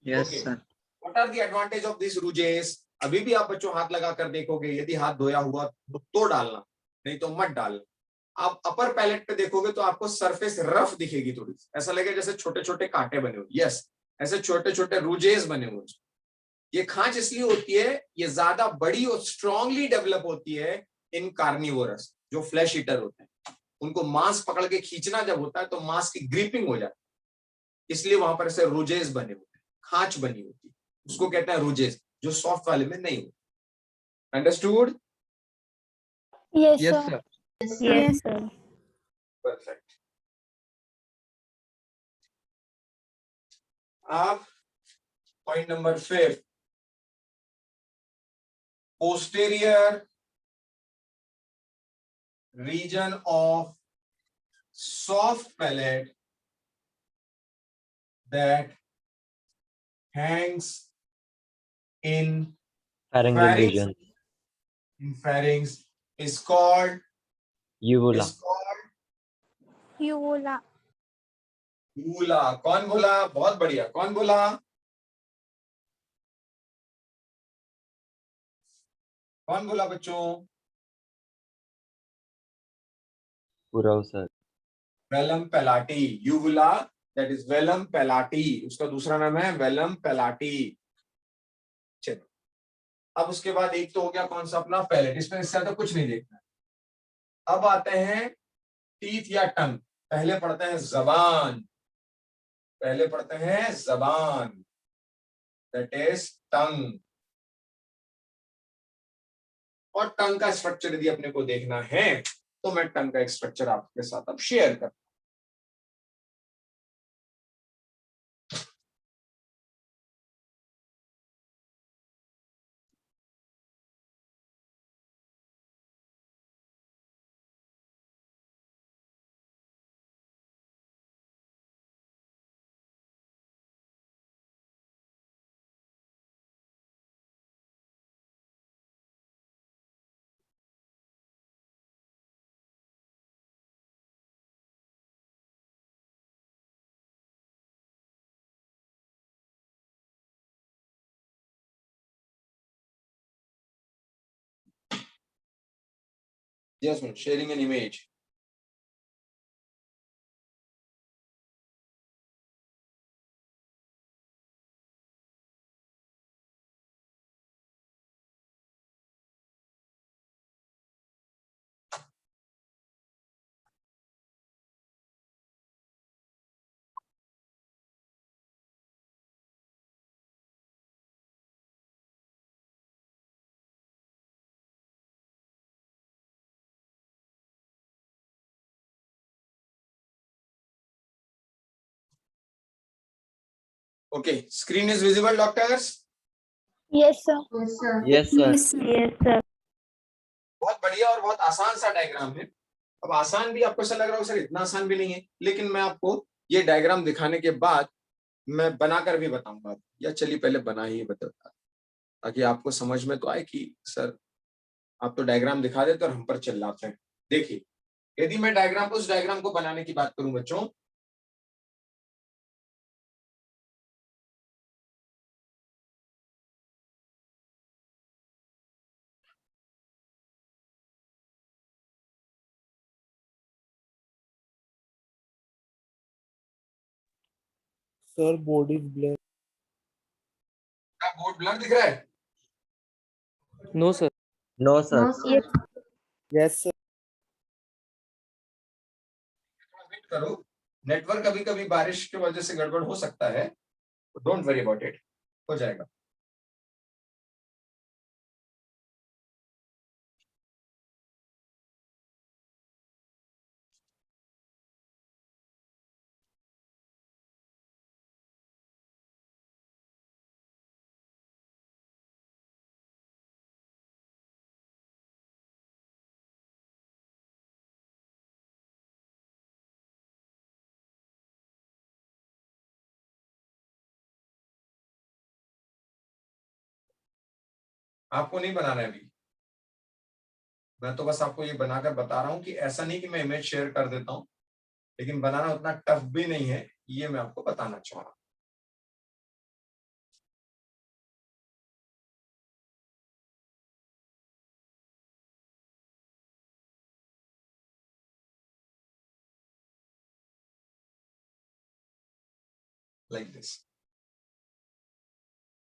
Yes, Okay. sir. What are the advantage of this rujes? अभी भी आप बच्चों हाथ लगा कर देखोगे, यदि हाथ धोया हुआ तो डालना, नहीं तो मत डालना। आप अपर पैलेट पे देखोगे तो आपको सरफेस रफ दिखेगी, थोड़ी ऐसा लगेगा जैसे छोटे छोटे कांटे बने हुए। यस, ऐसे छोटे छोटे रूजेस बने हुए। ये खांच इसलिए होती है, ये ज्यादा बड़ी और स्ट्रांगली डेवलप होती है इन कार्निवोरस, जो फ्लैश ईटर होते हैं। उनको मांस पकड़ के खींचना जब होता है तो मांस की ग्रिपिंग हो जाती है, इसलिए वहां पर ऐसे रूजेस बने होते हैं, खांच बनी होती है, उसको कहते हैं रूजेस, जो सॉफ्ट वाले में नहीं होते। Understood? Yes Yes, sir. sir. Yes sir. Perfect. अब point number 5, posterior region of soft palate that hangs in Pharyngeal pharynx, region. in pharynx is called Uvula. Uvula. uvula। कौन बोला? बहुत बढ़िया, कौन बोला? कौन बोला बच्चों? Purav sir. Velum palati. Uvula, that is velum palati, उसका दूसरा नाम है वेलम पेलाटी। चलो, अब उसके बाद एक तो हो गया कौन सा अपना पैलेट, इसमें इससे ज्यादा कुछ नहीं देखना। अब आते हैं टीथ या टंग। पहले पढ़ते हैं जबान, पहले पढ़ते हैं जबान, दैट इज टंग। और टंग का स्ट्रक्चर यदि अपने को देखना है तो मैं टंग का एक स्ट्रक्चर आपके साथ अब शेयर कर। Just sharing an image. Okay, screen is visible, doctors? Yes sir. Yes sir. Yes sir. बहुत बढ़िया और बहुत आसान सा डायग्राम है। अब आसान भी आपको ऐसा लग रहा होगा सर इतना आसान भी नहीं है, लेकिन मैं आपको ये डायग्राम दिखाने के बाद मैं बनाकर भी बताऊंगा, या चलिए पहले बना ही बताता, ताकि आपको समझ में तो आए कि सर आप तो डायग्राम दिखा देते और हम पर चिल्लाते हैं। देखिए, यदि मैं डायग्राम उस डायग्राम को बनाने की बात करूं बच्चों, सर बोर्ड इज ब्लैक। क्या बोर्ड ब्लर दिख रहा है? No sir. No sir. Yes sir. करो, नेटवर्क कभी कभी बारिश की वजह से गड़बड़ हो सकता है, डोंट वरी अबाउट इट, हो जाएगा। आपको नहीं बनाना है अभी, मैं तो बस आपको ये बनाकर बता रहा हूं कि ऐसा नहीं कि मैं इमेज शेयर कर देता हूं, लेकिन बनाना उतना टफ भी नहीं है, ये मैं आपको बताना चाह रहा हूं। Like this,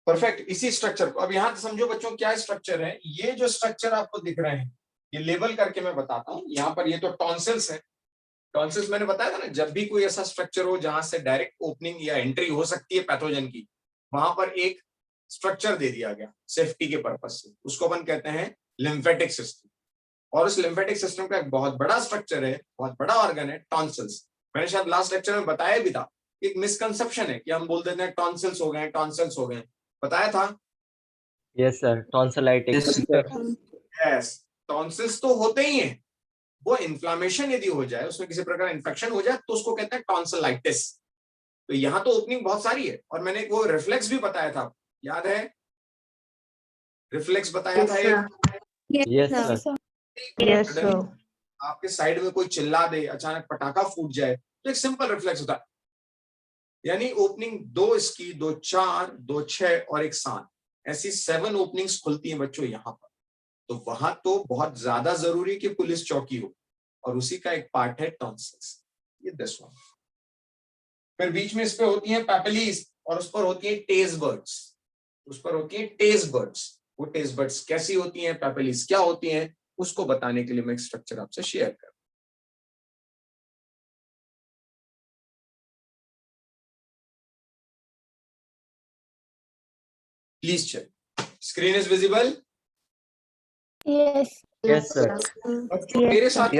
perfect. इसी स्ट्रक्चर को अब यहां समझो बच्चों, क्या स्ट्रक्चर है, ये जो स्ट्रक्चर आपको दिख रहे हैं, ये लेबल करके मैं बताता हूं। यहाँ पर ये तो टॉन्सिल्स है, टॉन्सिल्स मैंने बताया था ना, जब भी कोई ऐसा स्ट्रक्चर हो जहां से डायरेक्ट ओपनिंग या एंट्री हो सकती है पैथोजन की, वहां पर एक स्ट्रक्चर दे दिया गया सेफ्टी के पर्पज से, उसको अपन कहते हैं लिम्फेटिक सिस्टम। और उस लिम्फेटिक सिस्टम का एक बहुत बड़ा स्ट्रक्चर है, बहुत बड़ा ऑर्गन है टॉन्सिल्स। मैंने शायद लास्ट लेक्चर में बताया भी था, एक मिसकंसेप्शन है कि हम बोल देते हैं टॉन्सिल्स हो गए, टॉन्सिल्स हो गए, बताया था। Yes, sir. Tonsillitis. Yes, tonsils तो होते ही हैं, वो इन्फ्लामेशन यदि हो जाए, उसमें किसी प्रकार इन्फेक्शन हो जाए तो उसको कहते हैं टॉन्सिलाइटिस। तो यहाँ तो ओपनिंग बहुत सारी है, और मैंने वो रिफ्लेक्स भी बताया था, याद है? रिफ्लेक्स बताया था एक, Yes, sir. Yes, sir. आपके साइड में कोई चिल्ला दे, अचानक पटाखा फूट जाए, तो एक सिंपल रिफ्लेक्स होता है, यानी ओपनिंग 2 इसकी, 2 4, 2 6 और 1 7, ऐसी 7 ओपनिंग्स खुलती हैं बच्चों यहाँ पर। तो वहां तो बहुत ज्यादा जरूरी कि पुलिस चौकी हो, और उसी का एक पार्ट है टॉन्सिल्स, ये दिस वन। फिर बीच में इस पे होती है पैपिलीज, और उस पर होती है टेस्ट बर्ड्स, उस पर होती है टेस्ट बर्ड्स। वो टेस्ट बर्ड्स कैसी होती हैं, पैपिलीज क्या होती हैं, उसको बताने के लिए मैं एक स्ट्रक्चर आपसे शेयर कर। Please check, screen is visible? Yes. Yes, sir. बच्चों मेरे साथ,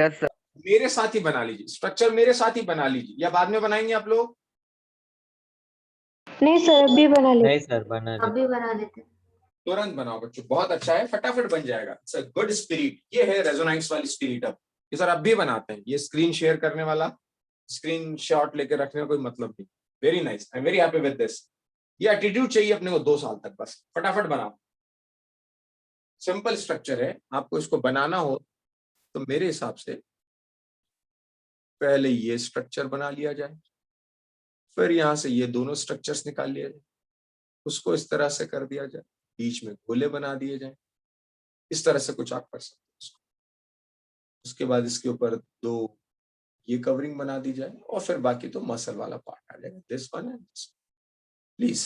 मेरे साथ ही बना लीजिए स्ट्रक्चर, मेरे साथ ही बना लीजिए, या बाद में बनाएंगे आप लोग? नहीं सर, अभी बना ले। नहीं sir, बना ले. अभी बना देते हैं। तुरंत बनाओ बच्चों, बहुत अच्छा है, फटाफट बन जाएगा। इट्स अ गुड स्पिरिट, ये है रेजोनेंस वाली स्पिरिट। अब ये सर अब भी बनाते हैं, ये स्क्रीन शेयर करने वाला, स्क्रीन शॉट लेकर रखने का कोई मतलब नहीं। Very nice, I am very happy with this. ये एटीट्यूड चाहिए अपने को 2 साल तक, बस फटाफट बनाओ। सिंपल स्ट्रक्चर है, आपको इसको बनाना हो तो मेरे हिसाब से पहले ये स्ट्रक्चर बना लिया जाए, फिर यहां से ये दोनों स्ट्रक्चर्स निकाल लिया जाए, उसको इस तरह से कर दिया जाए, बीच में गोले बना दिए जाए, इस तरह से कुछ आप कर सकते हैं इसको। उसके बाद इसके ऊपर 2 ये कवरिंग बना दी जाए, और फिर बाकी तो मसल वाला पार्ट आ जाएगा। दिस वन है, प्लीज।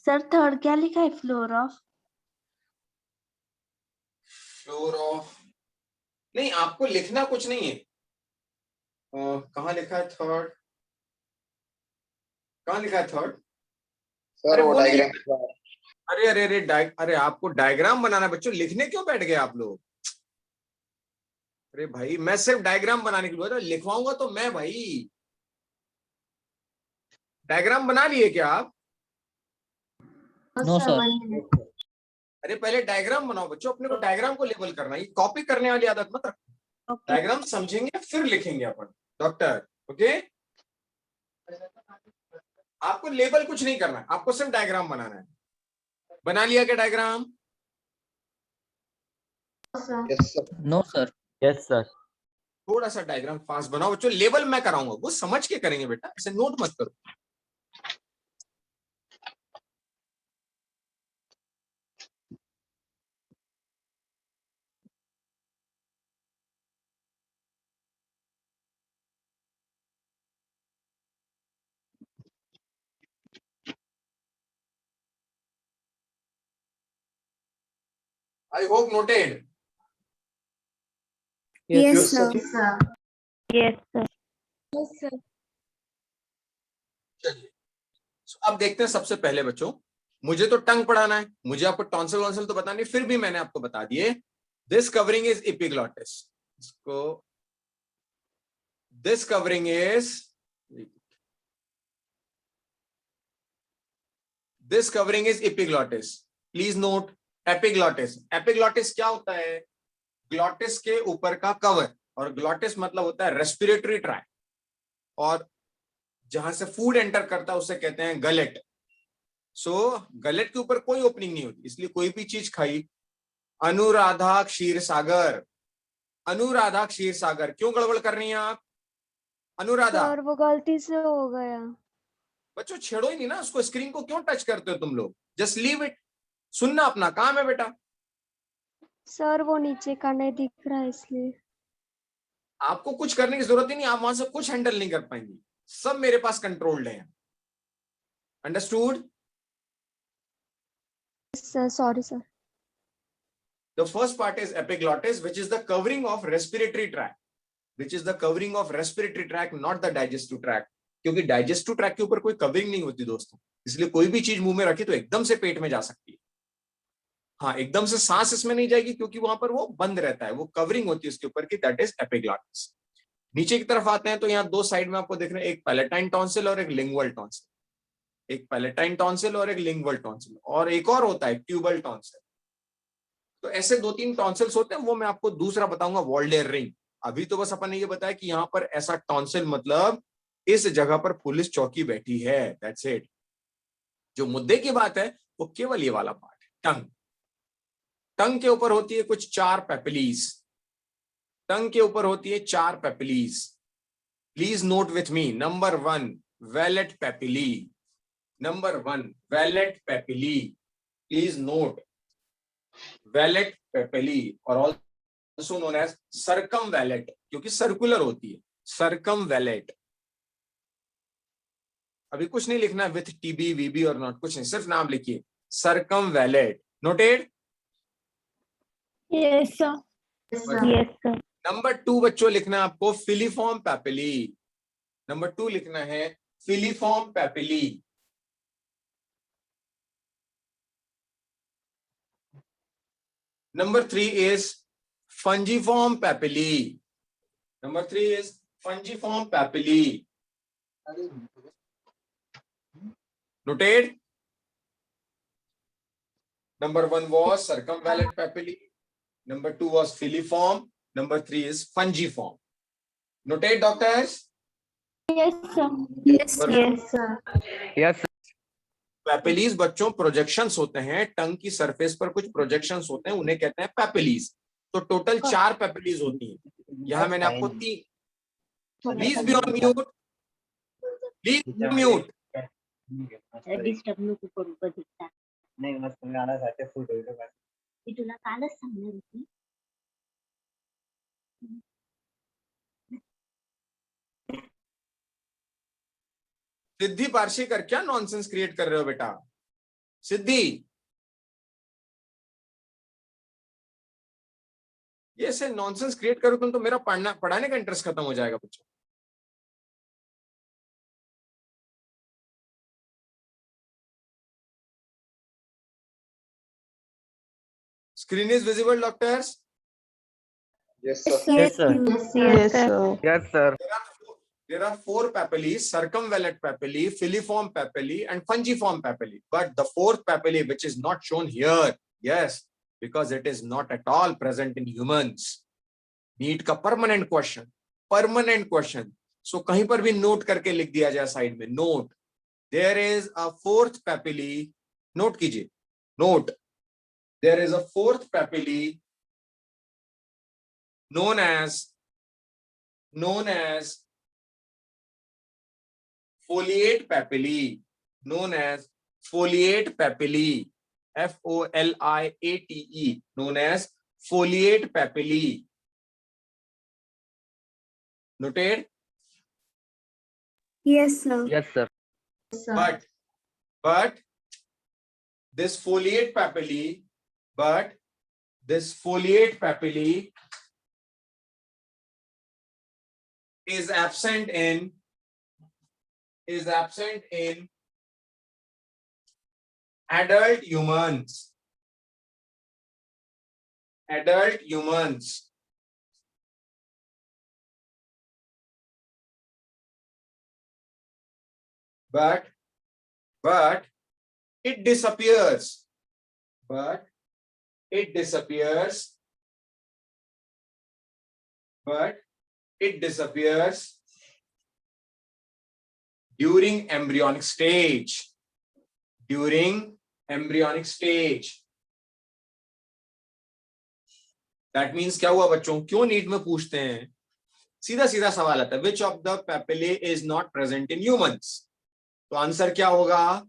सर थर्ड क्या लिखा है, फ्लोर ऑफ? फ्लोर ऑफ नहीं, आपको लिखना कुछ नहीं है। कहाँ लिखा है थर्ड, कहाँ लिखा है थर्ड? सर वो वो नहीं। डायग्राम, अरे अरे अरे अरे आपको डायग्राम बनाना है बच्चों, लिखने क्यों बैठ गए आप लोग? अरे भाई मैं सिर्फ डायग्राम बनाने के लिए लिखवाऊंगा तो मैं, भाई डायग्राम बना लिए क्या आप? No, sir. अरे पहले डायग्राम बनाओ बच्चों, अपने को डायग्राम को लेबल करना, ये कॉपी करने वाली आदत मत रखो। डायग्राम समझेंगे फिर लिखेंगे अपन, डॉक्टर। ओके, आपको लेबल कुछ नहीं करना है, आपको सिर्फ डायग्राम बनाना है। बना लिया क्या diagram? Yes, sir. No, sir. Yes, sir. थोड़ा सा डायग्राम फास्ट बनाओ बच्चों, लेबल मैं कराऊंगा, वो समझ के करेंगे बेटा, ऐसे नोट मत करो। I hope noted. Yes, sir. Yes, sir. Yes, sir. चलिए, अब देखते हैं। सबसे पहले बच्चों, मुझे तो टंग पढ़ाना है, मुझे आपको टॉन्सिल वॉन्सिल तो बतानी, फिर भी मैंने आपको बता दिए। दिस कवरिंग इज एपिग्लॉटिस, इसको this covering is epiglottis. Please note epiglottis. Epiglottis क्या होता है? ग्लॉटिस के ऊपर का कवर, और ग्लॉटिस मतलब होता है रेस्पिरेटरी ट्रैक, और जहां से फूड एंटर करता है उसे कहते हैं गलेट। सो गलेट के ऊपर कोई ओपनिंग नहीं होती, इसलिए कोई भी चीज खाई। अनुराधा क्षीरसागर, अनुराधा क्षीरसागर, क्यों गड़बड़ कर रही हैं आप अनुराधा? सर वो गलती से हो गया। बच्चों छेड़ो ही नहीं ना उसको, स्क्रीन को क्यों टच करते हो तुम लोग? जस्ट लीव इट, सुनना अपना काम है बेटा। सर वो नीचे का नहीं दिख रहा है इसलिए। आपको कुछ करने की जरूरत ही नहीं, आप वहां से कुछ हैंडल नहीं कर पाएंगी, सब मेरे पास कंट्रोल्ड है। Understood? Sir sorry sir. The first part is epiglottis, which is the covering of respiratory tract, not the digestive tract, क्योंकि digestive tract के ऊपर कोई कवरिंग नहीं होती दोस्तों, इसलिए कोई भी चीज मुंह में रखी तो एकदम से पेट में जा सकती है। हाँ, एकदम से सांस इसमें नहीं जाएगी क्योंकि वहां पर वो बंद रहता है, वो कवरिंग होती है उसके ऊपर की, दैट इज एपिग्लॉटिस। नीचे की तरफ आते हैं तो यहाँ दो साइड में आपको देख रहे हैं, एक पैलेटाइन टॉन्सिल और एक लिंगुअल टॉन्सिल, एक पैलेटाइन टॉन्सिल और एक लिंगुअल टॉन्सिल, और एक और होता है ट्यूबल टॉन्सिल। तो ऐसे दो तीन टॉन्सिल्स होते हैं, वो मैं आपको दूसरा बताऊंगा, वॉल्डेर रिंग। अभी तो बस अपन ने ये बताया कि यहाँ पर ऐसा टॉन्सिल मतलब इस जगह पर पुलिस चौकी बैठी है, दैट्स इट। जो मुद्दे की बात है वो केवल ये वाला पार्ट है, टंग। टंग के ऊपर होती है कुछ 4 पेपिलीज, टंग के ऊपर होती है 4 papillae. Please note with me, number 1 vallate papillae, number 1 vallate papillae, please note vallate papillae, और also known as circumvallate, क्योंकि सर्कुलर होती है, सरकम वैलेट। अभी कुछ नहीं लिखना विथ टीबी वीबी और नॉट, कुछ नहीं, सिर्फ नाम लिखिए, circumvallate. Noted? Yes sir. Yes, sir. Number 2 बच्चों लिखना है आपको फिलीफॉर्म पेपिली, नंबर 2 लिखना है filiform papillae. Number 3 is fungiform papillae. Number 3 is fungiform papillae. Noted? Number 1 was circumvallate papillae. Number 2 was filiform. Number 3 is fungiform. Noted, doctors? Yes sir. Yes, sir. Yes, पैपिलीज बच्चों projections होते हैं, टंग की surface पर कुछ projections होते हैं, उन्हें कहते हैं पैपिलीज। तो टोटल 4 पैपिलीज होती हैं, यहाँ मैंने आपको 3। Please be on mute, please be mute. नहीं मस्त गाना गाते फूट हो गया। तुला कालच सांगणार होती. सिद्धि पार्शीकर, क्या नॉनसेंस क्रिएट कर रहे हो बेटा? सिद्धि, ये ऐसे नॉनसेंस क्रिएट करो तुम तो मेरा पढ़ाने का इंटरेस्ट खत्म हो जाएगा बच्चों। Screen is visible doctors? Yes, sir. Yes, sir. Yes, sir. yes, sir. There are 4 papillae: circumvallate papillae, filiform papillae, and fungiform papillae. But the 4th papillae, which is not shown here, yes, because it is not at all present in humans. NEET का permanent question. सो कहीं पर भी note करके लिख दिया जाए side में, note there is a fourth papilla, note कीजिए, note there is a fourth papilla known as foliate papillae, known as foliate papillae, FOLIATE, known as foliate papillae. Noted? Yes, sir. Yes, sir. But this foliate papillae is absent in adult humans. But it disappears. During embryonic stage. That means क्या हुआ बच्चों, क्यों NEET में पूछते हैं, सीधा सीधा सवाल आता है, which of the papillae is not present in humans? तो आंसर क्या होगा?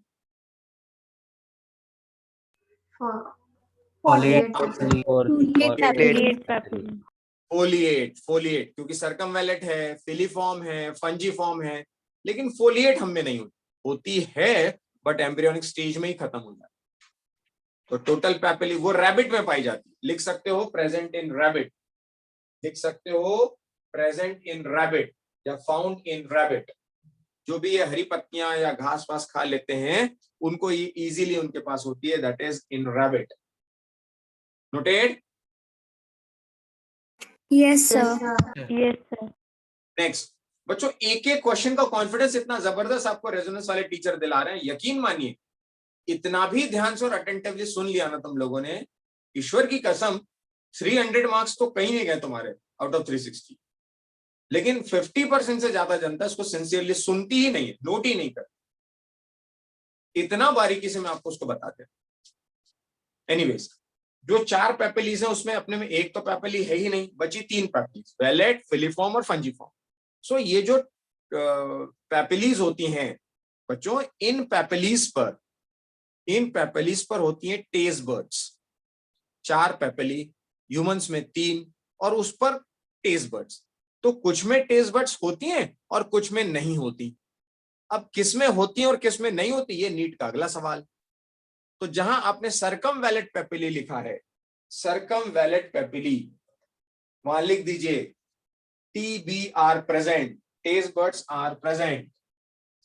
फोलिएट, क्योंकि सर्कमवैलेट है, फिलीफॉर्म है, फंजीफॉर्म है, लेकिन फोलिएट हम में नहीं होती है, बट एम्ब्रियोनिक स्टेज में ही खत्म हो जाती है। तो टोटल पैपिली वो रैबिट में पाई जाती है, लिख सकते हो प्रेजेंट इन रैबिट, लिख सकते हो प्रेजेंट इन रैबिट या फाउंड इन रैबिट। जो भी ये हरी पत्तियां या घास वास खा लेते हैं उनको ये इजीली उनके पास होती है, that is in rabbit. Noted? Yes, sir. Yes, sir. Next बच्चों, एक एक क्वेश्चन का कॉन्फिडेंस इतना जबरदस्त आपको रेजोनेंस वाले टीचर दिला रहे हैं, यकीन मानिए इतना भी ध्यान से और अटेंटिवली सुन लिया ना तुम लोगों ने, ईश्वर की कसम 300 मार्क्स तो कहीं नहीं गए तुम्हारे आउट ऑफ 360। लेकिन 50% से ज्यादा जनता इसको सिंसियरली सुनती ही नहीं है, नोट ही नहीं करती, इतना बारीकी से मैं आपको उसको बताते हैं। एनीवेज, जो 4 पैपिलीज हैं उसमें अपने में एक तो पैपिली है ही नहीं, बची 3 पैपिलीज, वेलेट, फिलीफॉर्म और फंजीफॉर्म। सो ये जो पैपिलीज होती हैं बच्चों, इन पैपिलीज पर होती हैं टेस्ट बर्ड्स, 4 पैपिली, ह्यूमंस में 3 और उस पर टेस्ट बर्ड्स। तो कुछ में टेस्ट बर्ड्स होती हैं और कुछ में नहीं होती। अब किस में होती हैं और किस में नहीं होती, ये नीट का अगला सवाल। तो जहां आपने सर्कमवैलेट पैपिली लिखा है, सर्कमवैलेट पैपिली, वहां लिख दीजिए TBR present, taste buds are present,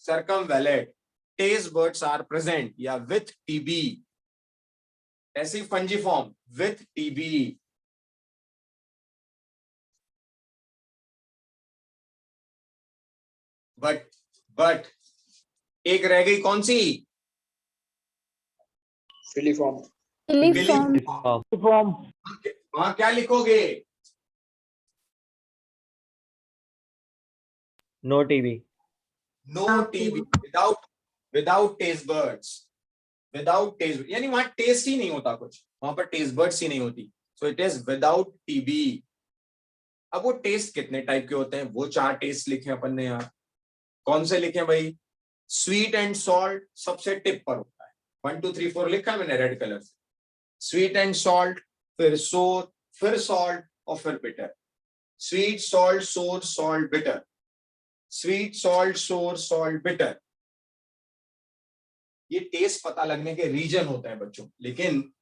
circumvallate taste buds are present या विथ TB। ऐसी फंजीफॉर्म विथ TB। बट एक रह गई, कौन सी? फिलीफॉर्म। वहां क्या लिखोगे? No TB. No TB, without taste buds, without taste, यानी वहां टेस्ट ही नहीं होता कुछ, वहां पर टेस्ट बर्ड्स ही नहीं होती। So it is without TB। अब वो टेस्ट कितने टाइप के होते हैं, वो 4 टेस्ट लिखे अपन ने यहाँ। कौन से लिखे भाई? स्वीट एंड सॉल्ट सबसे टिप पर होता है, 1 2 3 4 लिखा है मैंने रेड कलर से। स्वीट एंड सॉल्ट, फिर सोर, फिर सॉल्ट और फिर बिटर। स्वीट, सॉल्ट, सोर, सॉल्ट, बिटर। स्वीट, सॉल्ट, सोर, सॉल्ट, बिटर। ये टेस्ट पता लगने के रीजन होते हैं बच्चों। लेकिन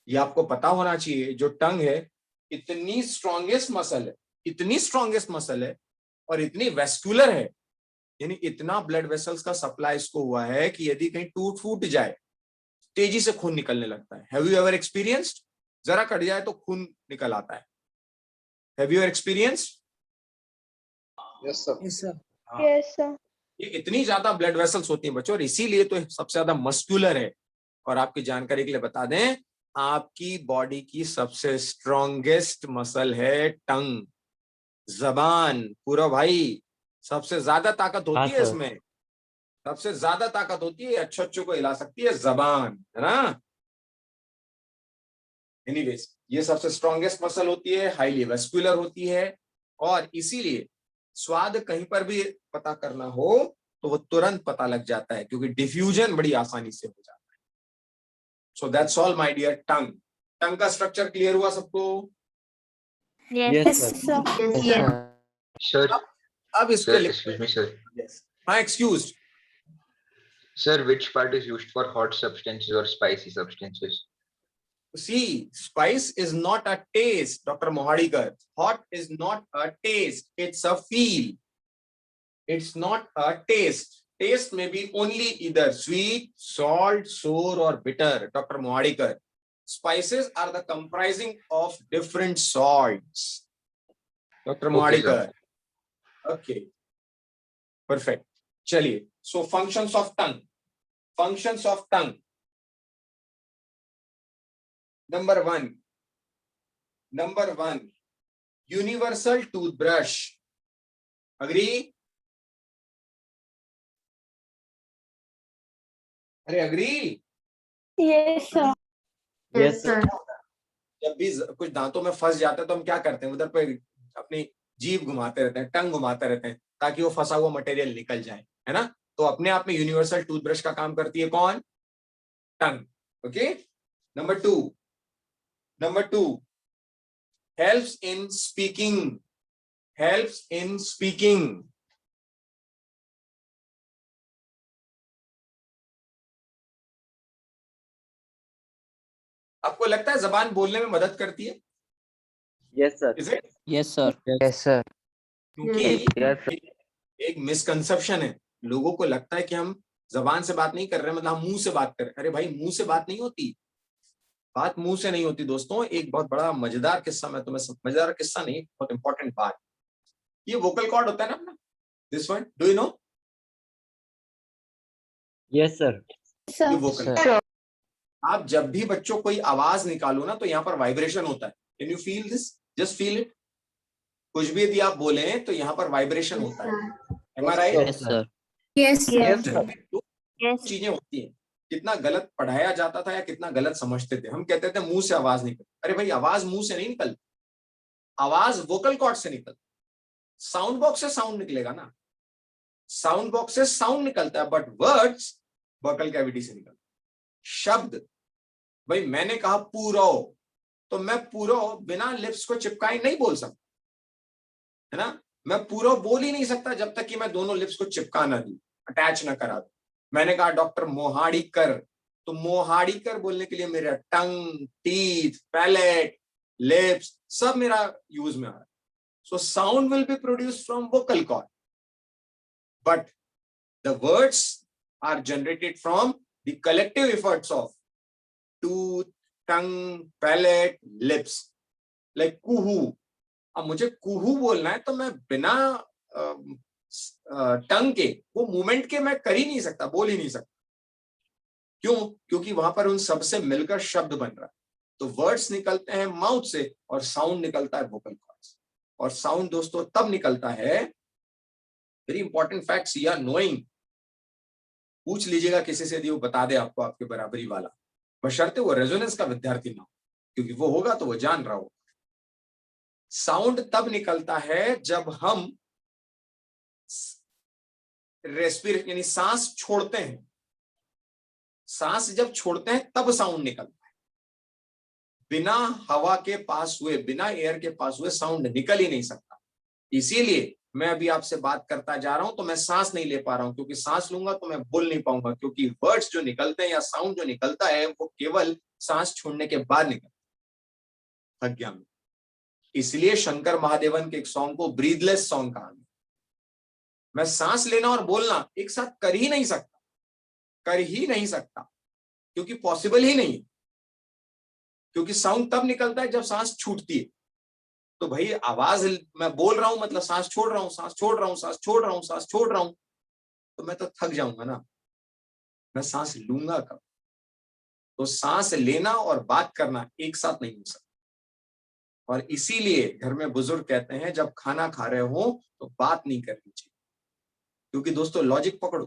ये आपको पता होना चाहिए, जो टंग है इतनी स्ट्रॉन्गेस्ट मसल है, इतनी स्ट्रॉन्गेस्ट मसल है और इतनी वेस्कुलर है, यानी इतना ब्लड वेसल्स का सप्लाई इसको हुआ है कि यदि कहीं टूट फूट जाए तेजी से खून निकलने लगता है। Have you ever experienced? जरा कट जाए तो खून निकल आता है। Have you ever experienced? Yes sir. Yes, sir. Yes, sir. ये इतनी ज्यादा ब्लड वेसल्स होती हैं बच्चों, और इसीलिए तो सबसे ज्यादा मस्कुलर है। और आपकी जानकारी के लिए बता दें, आपकी बॉडी की सबसे स्ट्रॉन्गेस्ट मसल है टंग, जबान। पूरा भाई सबसे ज्यादा ताकत होती है सर। इसमें, सबसे ज्यादा ताकत होती है, अच्छे अच्छे को हिला सकती है जबान, है ना। एनीवेज, ये सबसे स्ट्रॉन्गेस्ट मसल होती है, हाईली वेस्कुलर होती है, और इसीलिए स्वाद कहीं पर भी पता करना हो तो वो तुरंत पता लग जाता है, क्योंकि डिफ्यूजन बड़ी आसानी से हो जाता है। So that's all my dear. Tongue, tongue का स्ट्रक्चर क्लियर हुआ सबको? Yes sir. Sir, अब इसको sir, लिख, excuse me, sir. हाँ excuse. Sir, which part is used for hot substances or spicy substances? See, spice is not a taste, Dr. Mohadikar. Hot is not a taste, it's a feel. It's not a taste. Taste may be only either sweet, salt, sour, or bitter, Dr. Mohadikar. Spices are the comprising of different salts, Dr. Okay, Mohadikar. Okay, perfect. Chaliye. So functions of tongue. Functions of tongue. Number one, universal toothbrush. Agree? अरे agree? Yes sir. Yes sir. जब भी कुछ दांतों में फंस जाता है तो हम क्या करते हैं, उधर पे अपनी जीभ घुमाते रहते हैं, टंग घुमाते रहते हैं, ताकि वो फंसा हुआ मटेरियल निकल जाए, है ना। तो अपने आप में यूनिवर्सल टूथब्रश का काम करती है कौन? Tongue. Okay. Number two, helps in speaking. Helps in speaking. आपको लगता है जबान बोलने में मदद करती है? Yes sir. Is it? Yes sir. Yes, sir. क्योंकि एक मिसकंसेप्शन है, लोगों को लगता है कि हम जबान से बात नहीं कर रहे, मतलब हम मुंह से बात कर रहे हैं। अरे भाई, मुंह से बात नहीं होती, बात मुंह से नहीं होती दोस्तों। एक बहुत बड़ा मजेदार किस्सा मैं तुम्हें, मजेदार किस्सा नहीं, बहुत इंपॉर्टेंट बात। ये वोकल कॉर्ड होता है ना अपना, this one, do you know? Yes sir. ये वोकल कॉर्ड। आप जब भी बच्चों कोई आवाज निकालो ना, तो यहाँ पर वाइब्रेशन होता है। Can you feel this? Just feel it. कुछ भी यदि आप बोले तो यहाँ पर वाइब्रेशन होता है। Am I right? Yes sir. Yes दो चीजें होती हैं, कितना गलत पढ़ाया जाता था या कितना गलत समझते थे। हम कहते थे मुंह से आवाज निकल, अरे भाई आवाज मुंह से नहीं निकलती, आवाज वोकल कॉर्ड से निकलती। साउंड बॉक्स से साउंड निकलेगा ना, साउंड बॉक्स से साउंड निकलता है, बट वर्ड्स वोकल कैविटी से निकलता है। शब्द, भाई मैंने कहा पूरो, तो मैं पूरो बिना लिप्स को चिपकाए नहीं बोल सकता, है ना। मैं पूरा बोल ही नहीं सकता जब तक कि मैं दोनों लिप्स को चिपका ना दूं, अटैच ना करा दूं। मैंने कहा डॉक्टर मोहाड़ीकर, तो मोहाड़ीकर बोलने के लिए मेरा टंग, टीथ, पैलेट, लिप्स सब मेरा यूज में आ रहा है। So sound will be produced from vocal cord, but the words are generated from the collective efforts of tooth, tongue, palate, lips. Like Kuhu, अब मुझे कुहू बोलना है तो मैं बिना टंग के, वो मूवमेंट के मैं कर ही नहीं सकता, बोल ही नहीं सकता। क्यों? क्योंकि वहां पर उन सब से मिलकर शब्द बन रहा है। तो वर्ड्स निकलते हैं माउथ से और साउंड निकलता है वोकल कॉर्ड से। और साउंड दोस्तों तब निकलता है, very important facts you are knowing, पूछ लीजिएगा किसी से यदि वो बता दे आपको आपके बराबरी वाला, बशर्ते वो रेजोनेंस का विद्यार्थी ना हो, क्योंकि वो होगा तो वो जान रहा होगा। साउंड तब निकलता है जब हम रेस्पिरेट यानी सांस छोड़ते हैं। सांस जब छोड़ते हैं तब साउंड निकलता है। बिना हवा के पास हुए, बिना एयर के पास हुए साउंड निकल ही नहीं सकता। इसीलिए मैं अभी आपसे बात करता जा रहा हूं तो मैं सांस नहीं ले पा रहा हूं, क्योंकि सांस लूंगा तो मैं बोल नहीं पाऊंगा, क्योंकि वर्ड्स जो निकलते हैं या साउंड जो निकलता है वो केवल सांस छोड़ने के बाद निकलता है। थक गया मैं। इसलिए शंकर महादेवन के एक सॉन्ग को ब्रीदलेस सॉन्ग कहा गया। मैं सांस लेना और बोलना एक साथ कर ही नहीं सकता, क्योंकि पॉसिबल ही नहीं है। क्योंकि साउंड तब निकलता है जब सांस छूटती है। तो भाई आवाज, मैं बोल रहा हूं मतलब सांस छोड़ रहा हूं, सांस छोड़ रहा हूं, सांस छोड़ रहा हूं, सांस छोड़ रहा हूं, तो मैं तो थक जाऊंगा ना, मैं सांस लूंगा कब? तो सांस लेना और बात करना एक साथ नहीं हो सकता। और इसीलिए घर में बुजुर्ग कहते हैं जब खाना खा रहे हो तो बात नहीं करनी चाहिए, क्योंकि दोस्तों लॉजिक पकड़ो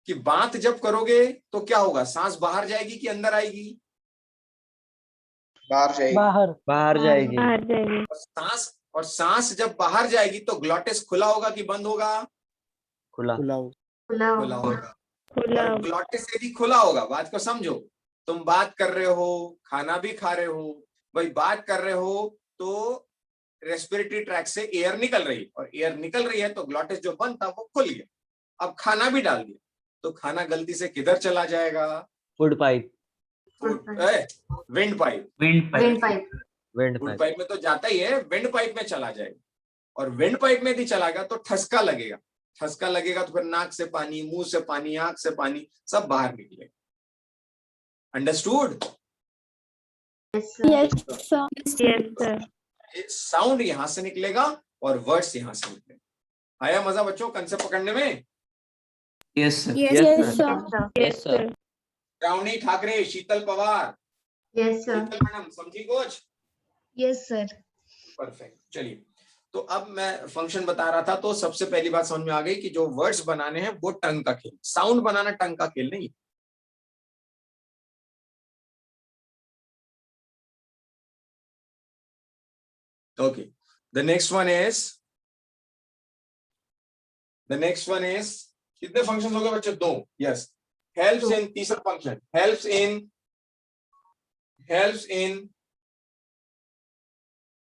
कि बात जब करोगे तो क्या होगा, सांस बाहर जाएगी कि अंदर आएगी? बाहर जाएगी। बाहर जाएगी। बाहर जाएगी। और सांस जब बाहर जाएगी तो ग्लॉटिस खुला होगा कि बंद होगा? खुला। खुला हो। खुला होगा। खुला। और ग्लॉटिस यदि खुला होगा, बात को समझो, तुम बात कर रहे हो, खाना भी खा रहे हो, भाई बात कर रहे हो तो रेस्पिरेटरी ट्रैक से एयर निकल रही है, और एयर निकल रही है तो ग्लॉटिस जो बंद था वो खुल गया। अब खाना भी डाल दिया तो खाना गलती से किधर चला जाएगा? Food pipe. Wind pipe. Wind food pipe. Pipe में तो जाता ही है, विंड पाइप में चला जाएगा। और विंड पाइप में भी चला गया तो ठसका लगेगा। ठसका लगेगा तो फिर नाक से पानी, मुंह से पानी, आंख से पानी सब बाहर निकलेगा। अंडरस्टूड? Yes sir. साउंड यहां से निकलेगा और वर्ड्स यहां से निकलेगा। आया मजा बच्चों कंसेप्ट पकड़ने में? Yes sir. Yes sir. Shravani Thakare, Sheetal Pawar, Sheetal madam, समझी कुछ? Yes sir. परफेक्ट। चलिए, तो अब मैं फंक्शन बता रहा था, तो सबसे पहली बात समझ में आ गई कि जो वर्ड्स बनाने हैं वो टंग का खेल, साउंड बनाना टंग का खेल नहीं। Okay, the next one is कितने फंक्शन हो गए बच्चे? 2। यस, हेल्प्स इन, तीसरा function helps in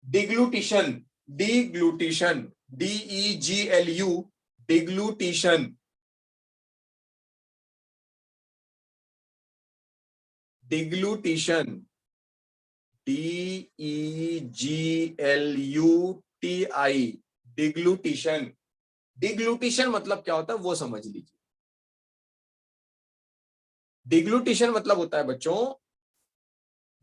deglutition, deglutition, DEGLU, deglutition, deglutition, DEGLUTI, deglutition. Deglutition मतलब क्या होता है वो समझ लीजिए। डिग्लूटिशन मतलब होता है बच्चों,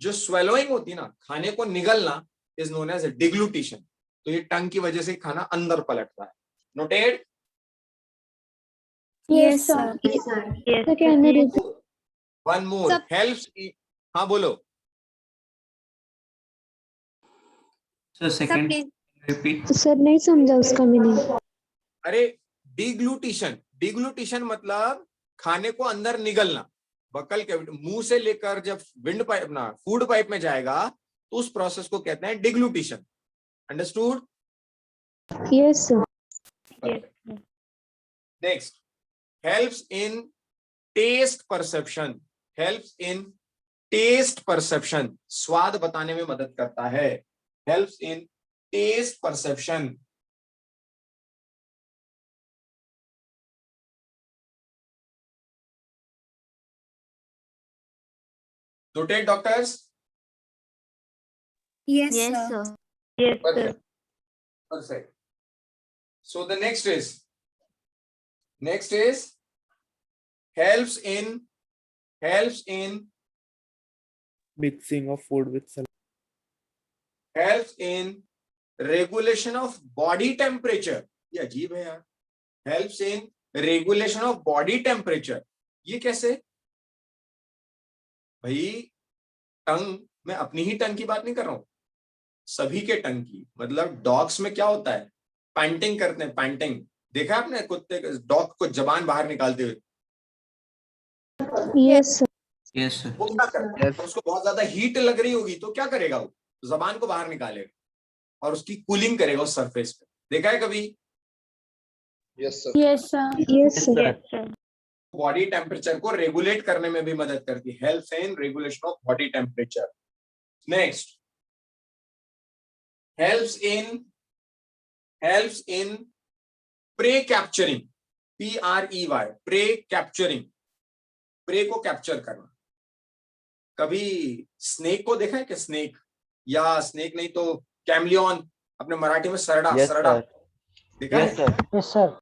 जो स्वेलोइंग होती है ना, खाने को निगलना, इज नोन एज डिग्लूटिशन। तो ये टंग की वजह से खाना अंदर पलटता है। Noted? Yes sir. One more, helps. हाँ बोलो सर नहीं समझा उसका मीनिंग। अरे, डिग्लूटिशन मतलब खाने को अंदर निगलना। बकल के मुंह से लेकर जब विंड पाइप अपना फूड पाइप में जाएगा तो उस प्रोसेस को कहते हैं deglutition. Understood? Yes sir. Next, helps in taste perception. Helps in taste perception, स्वाद बताने में मदद करता है। Helps in taste perception. Noted, doctors? Yes yes sir. Sir. Yes sir. Perfect. So the next is helps in Mixing of food with salad. helps in regulation of body temperature. ये अजीब है यार। Helps in regulation of body temperature. ये कैसे भाई? टंग, मैं अपनी ही टंग की बात नहीं कर रहा हूं, सभी के टंग की। मतलब डॉग्स में क्या होता है, पैंटिंग करते हैं। पैंटिंग देखा आपने कुत्ते, डॉग को जबान बाहर निकालते हुए? Yes sir. Yes sir. वो क्या करता है? उसको बहुत ज्यादा हीट लग रही होगी तो क्या करेगा वो? जबान को बाहर निकालेगा और उसकी कूलिंग करेगा उस सरफेस पे। देखा है कभी? Yes sir. Yes sir. Yes sir. Body temperature को रेगुलेट करने में भी मदद करती है। Helps in regulation of body temperature. Next, helps in prey capturing, PREY, prey capturing, prey को कैप्चर करना। कभी स्नेक को देखा है क्या? स्नेक, या स्नेक नहीं तो कैमलियन, अपने मराठी में सरडा, सरडा देखा है? Yes sir.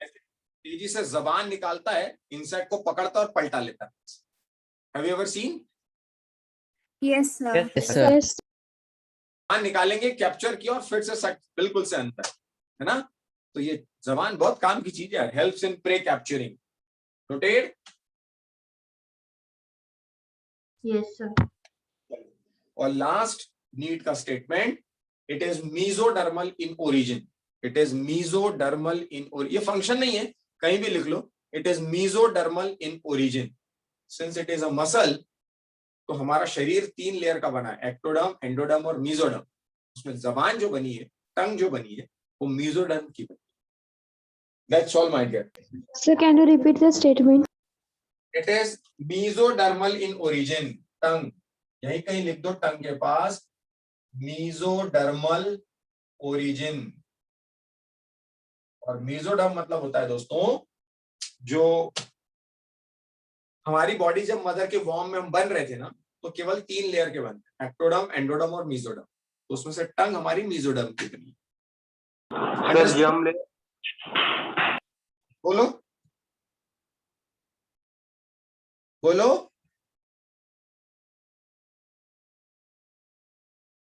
तेजी से जबान निकालता है, इंसेक्ट को पकड़ता है और पलटा लेता है। Have you ever seen? Yes sir. Yes sir. Yes. जबान निकालेंगे, कैप्चर किया और फिर से बिल्कुल से अंदर, है ना? तो ये जबान बहुत काम की चीज है। Helps in prey capturing. Noted? Yes sir. और लास्ट नीड का statement, it is mesodermal in origin. It is mesodermal in, और ये फंक्शन नहीं है, कहीं भी लिख लो, it is mesodermal in origin. Since it is a muscle, तो हमारा शरीर 3 लेयर का बना है, एक्टोडर्म, एंडोडर्म और मीजोडर्म। उसमें जबान जो बनी है, टंग जो बनी है, वो मीजोडर्म की बनी है। That's all my dear. Sir, can you repeat the statement? It is mesodermal in origin, tongue, यही कहीं लिख दो, टंग के पास मीजोडर्मल ओरिजिन। और मीजोडर्म मतलब होता है दोस्तों, जो हमारी बॉडी जब मदर के वॉर्म में हम बन रहे थे ना, तो केवल 3 लेयर के बनते हैं, एक्टोडर्म, एंडोडर्म और मीजोडर्म। तो उसमें से टंग हमारी मीजोडर्म की बनी। बोलो बोलो,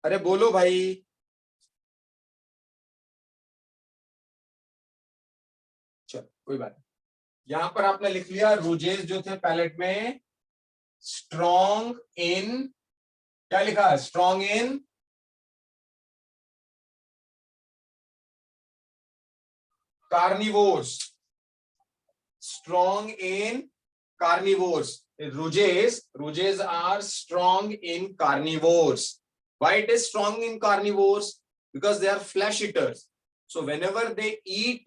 अरे बोलो भाई। चलो कोई बात नहीं, यहां पर आपने लिख लिया रूजेस जो थे पैलेट में, स्ट्रॉन्ग इन, क्या लिखा है, strong in carnivores, strong in carnivores. Ruges are strong in carnivores. Why it is strong in carnivores? Because they are flesh eaters. So whenever they eat,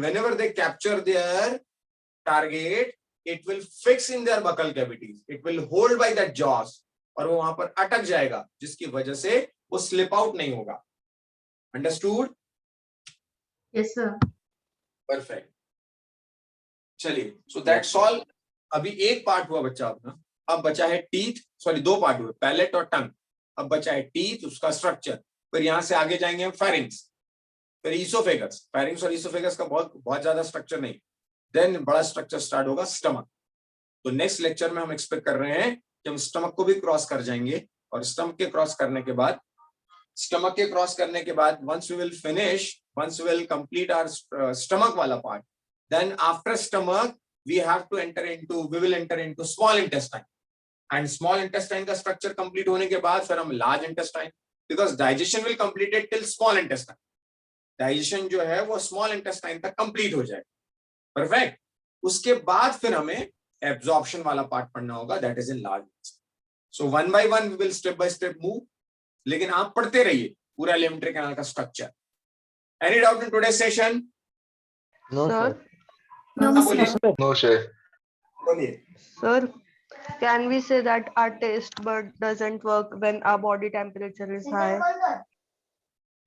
whenever they capture their target, it will fix in their buccal cavities. It will hold by that jaws, और वो वहां पर अटक जाएगा, जिसकी वजह से वो स्लिप आउट नहीं होगा। Understood? Yes, sir. Perfect. चलिए, सो दैट्स ऑल। अभी एक पार्ट हुआ बच्चा अपना, अब बचा है टीथ, सॉरी 2 पार्ट हुए, पैलेट और टंग। अब बचा है टीथ, उसका स्ट्रक्चर, फिर यहां से आगे जाएंगे हम फेरिंग्स, फिर ईसोफेगस। फेरिंग्स और ईसोफेगस का बहुत ज्यादा स्ट्रक्चर नहीं, देन बड़ा स्ट्रक्चर स्टार्ट होगा, स्टमक। तो नेक्स्ट लेक्चर में हम एक्सपेक्ट कर रहे हैं कि हम स्टमक को भी क्रॉस कर जाएंगे, और स्टमक के क्रॉस करने के बाद once we will complete our stomach वाला part, then after stomach we will enter into small intestine, and small intestine का structure complete होने के बाद फिर हम large intestine, because digestion will complete it till small intestine, digestion जो है वो small intestine तक complete हो जाए। Perfect. उसके बाद फिर हमें absorption वाला part पढ़ना होगा, that is in large intestine. So one by one we will step by step move, लेकिन आप पढ़ते रहिए पूरा alimentary canal का structure. Any doubt in today's session? No, sir. No, sir. बोलिए। Sir, can we say that our taste bud doesn't work when our body temperature is high?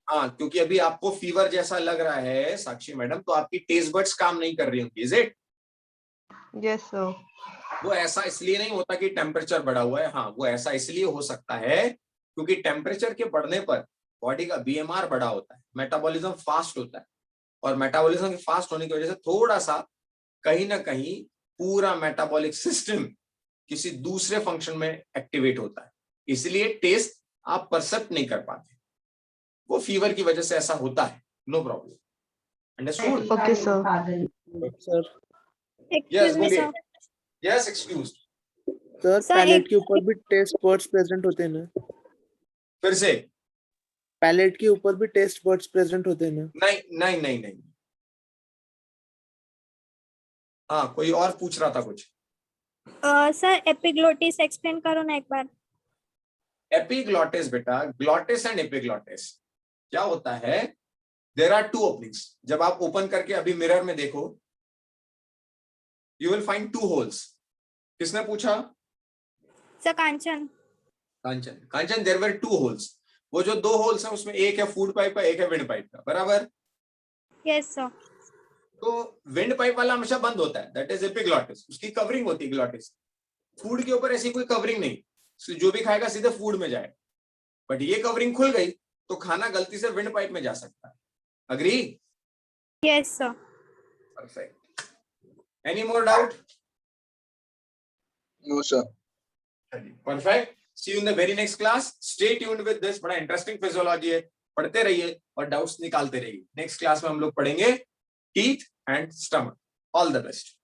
हाँ, क्योंकि अभी आपको फीवर जैसा लग रहा है साक्षी मैडम, तो आपकी टेस्ट बड्स काम नहीं कर रही होंगी, इज इट? Yes, sir. वो ऐसा इसलिए नहीं होता कि टेम्परेचर बढ़ा हुआ है, हाँ वो ऐसा इसलिए हो सकता है क्योंकि टेम्परेचर के बढ़ने पर बॉडी का बीएमआर बढ़ा होता है, मेटाबॉलिज्म फास्ट होता है, और मेटाबॉलिज्म के फास्ट होने की वजह से थोड़ा सा कहीं ना कहीं पूरा मेटाबॉलिक सिस्टम किसी दूसरे फंक्शन में एक्टिवेट होता है, इसलिए टेस्ट आप परसेप्ट नहीं कर पाते। वो फीवर की वजह से ऐसा होता है, no problem. Understood? Okay, sir. Sir yes बोलिए। Yes excuse. सर पैलेट के ऊपर भी टेस्ट बर्ड्स प्रेजेंट होते हैं ना? फिर से। पैलेट के ऊपर भी टेस्ट बर्ड्स प्रेजेंट होते हैं ना? नहीं नहीं नहीं नहीं। हाँ, कोई और पूछ रहा था कुछ। सर एपिग्लोटिस एक्सप्लेन करो ना एक बार। एपिग्लॉटिस बेटा, ग्लॉटिस एंड एपिग्लॉटिस क्या होता है? There are 2 openings. जब आप ओपन करके अभी मिरर में देखो, यू विल फाइंड 2 होल्स। किसने पूछा? Sir Kanchan. Kanchan there were 2 holes. वो जो 2 होल्स हैं उसमें एक है फूड पाइप का, एक है विंड पाइप का, बराबर? Yes sir. तो विंड पाइप वाला हमेशा बंद होता है, दैट इज एपिग्लॉटिस, उसकी कवरिंग होती है ग्लॉटिस। फूड के ऊपर ऐसी कोई कवरिंग नहीं, जो भी खाएगा सीधे फूड में जाए, बट ये कवरिंग खुल गई तो खाना गलती से विंड पाइप में जा सकता है। Agree? Yes sir. Perfect. Any more doubt? No, sir. Perfect. See you in the very next class. Stay tuned with this, बड़ा इंटरेस्टिंग फिजियोलॉजी है, पढ़ते रहिए और डाउट्स निकालते रहिए। नेक्स्ट क्लास में हम लोग पढ़ेंगे teeth and stomach. All the best.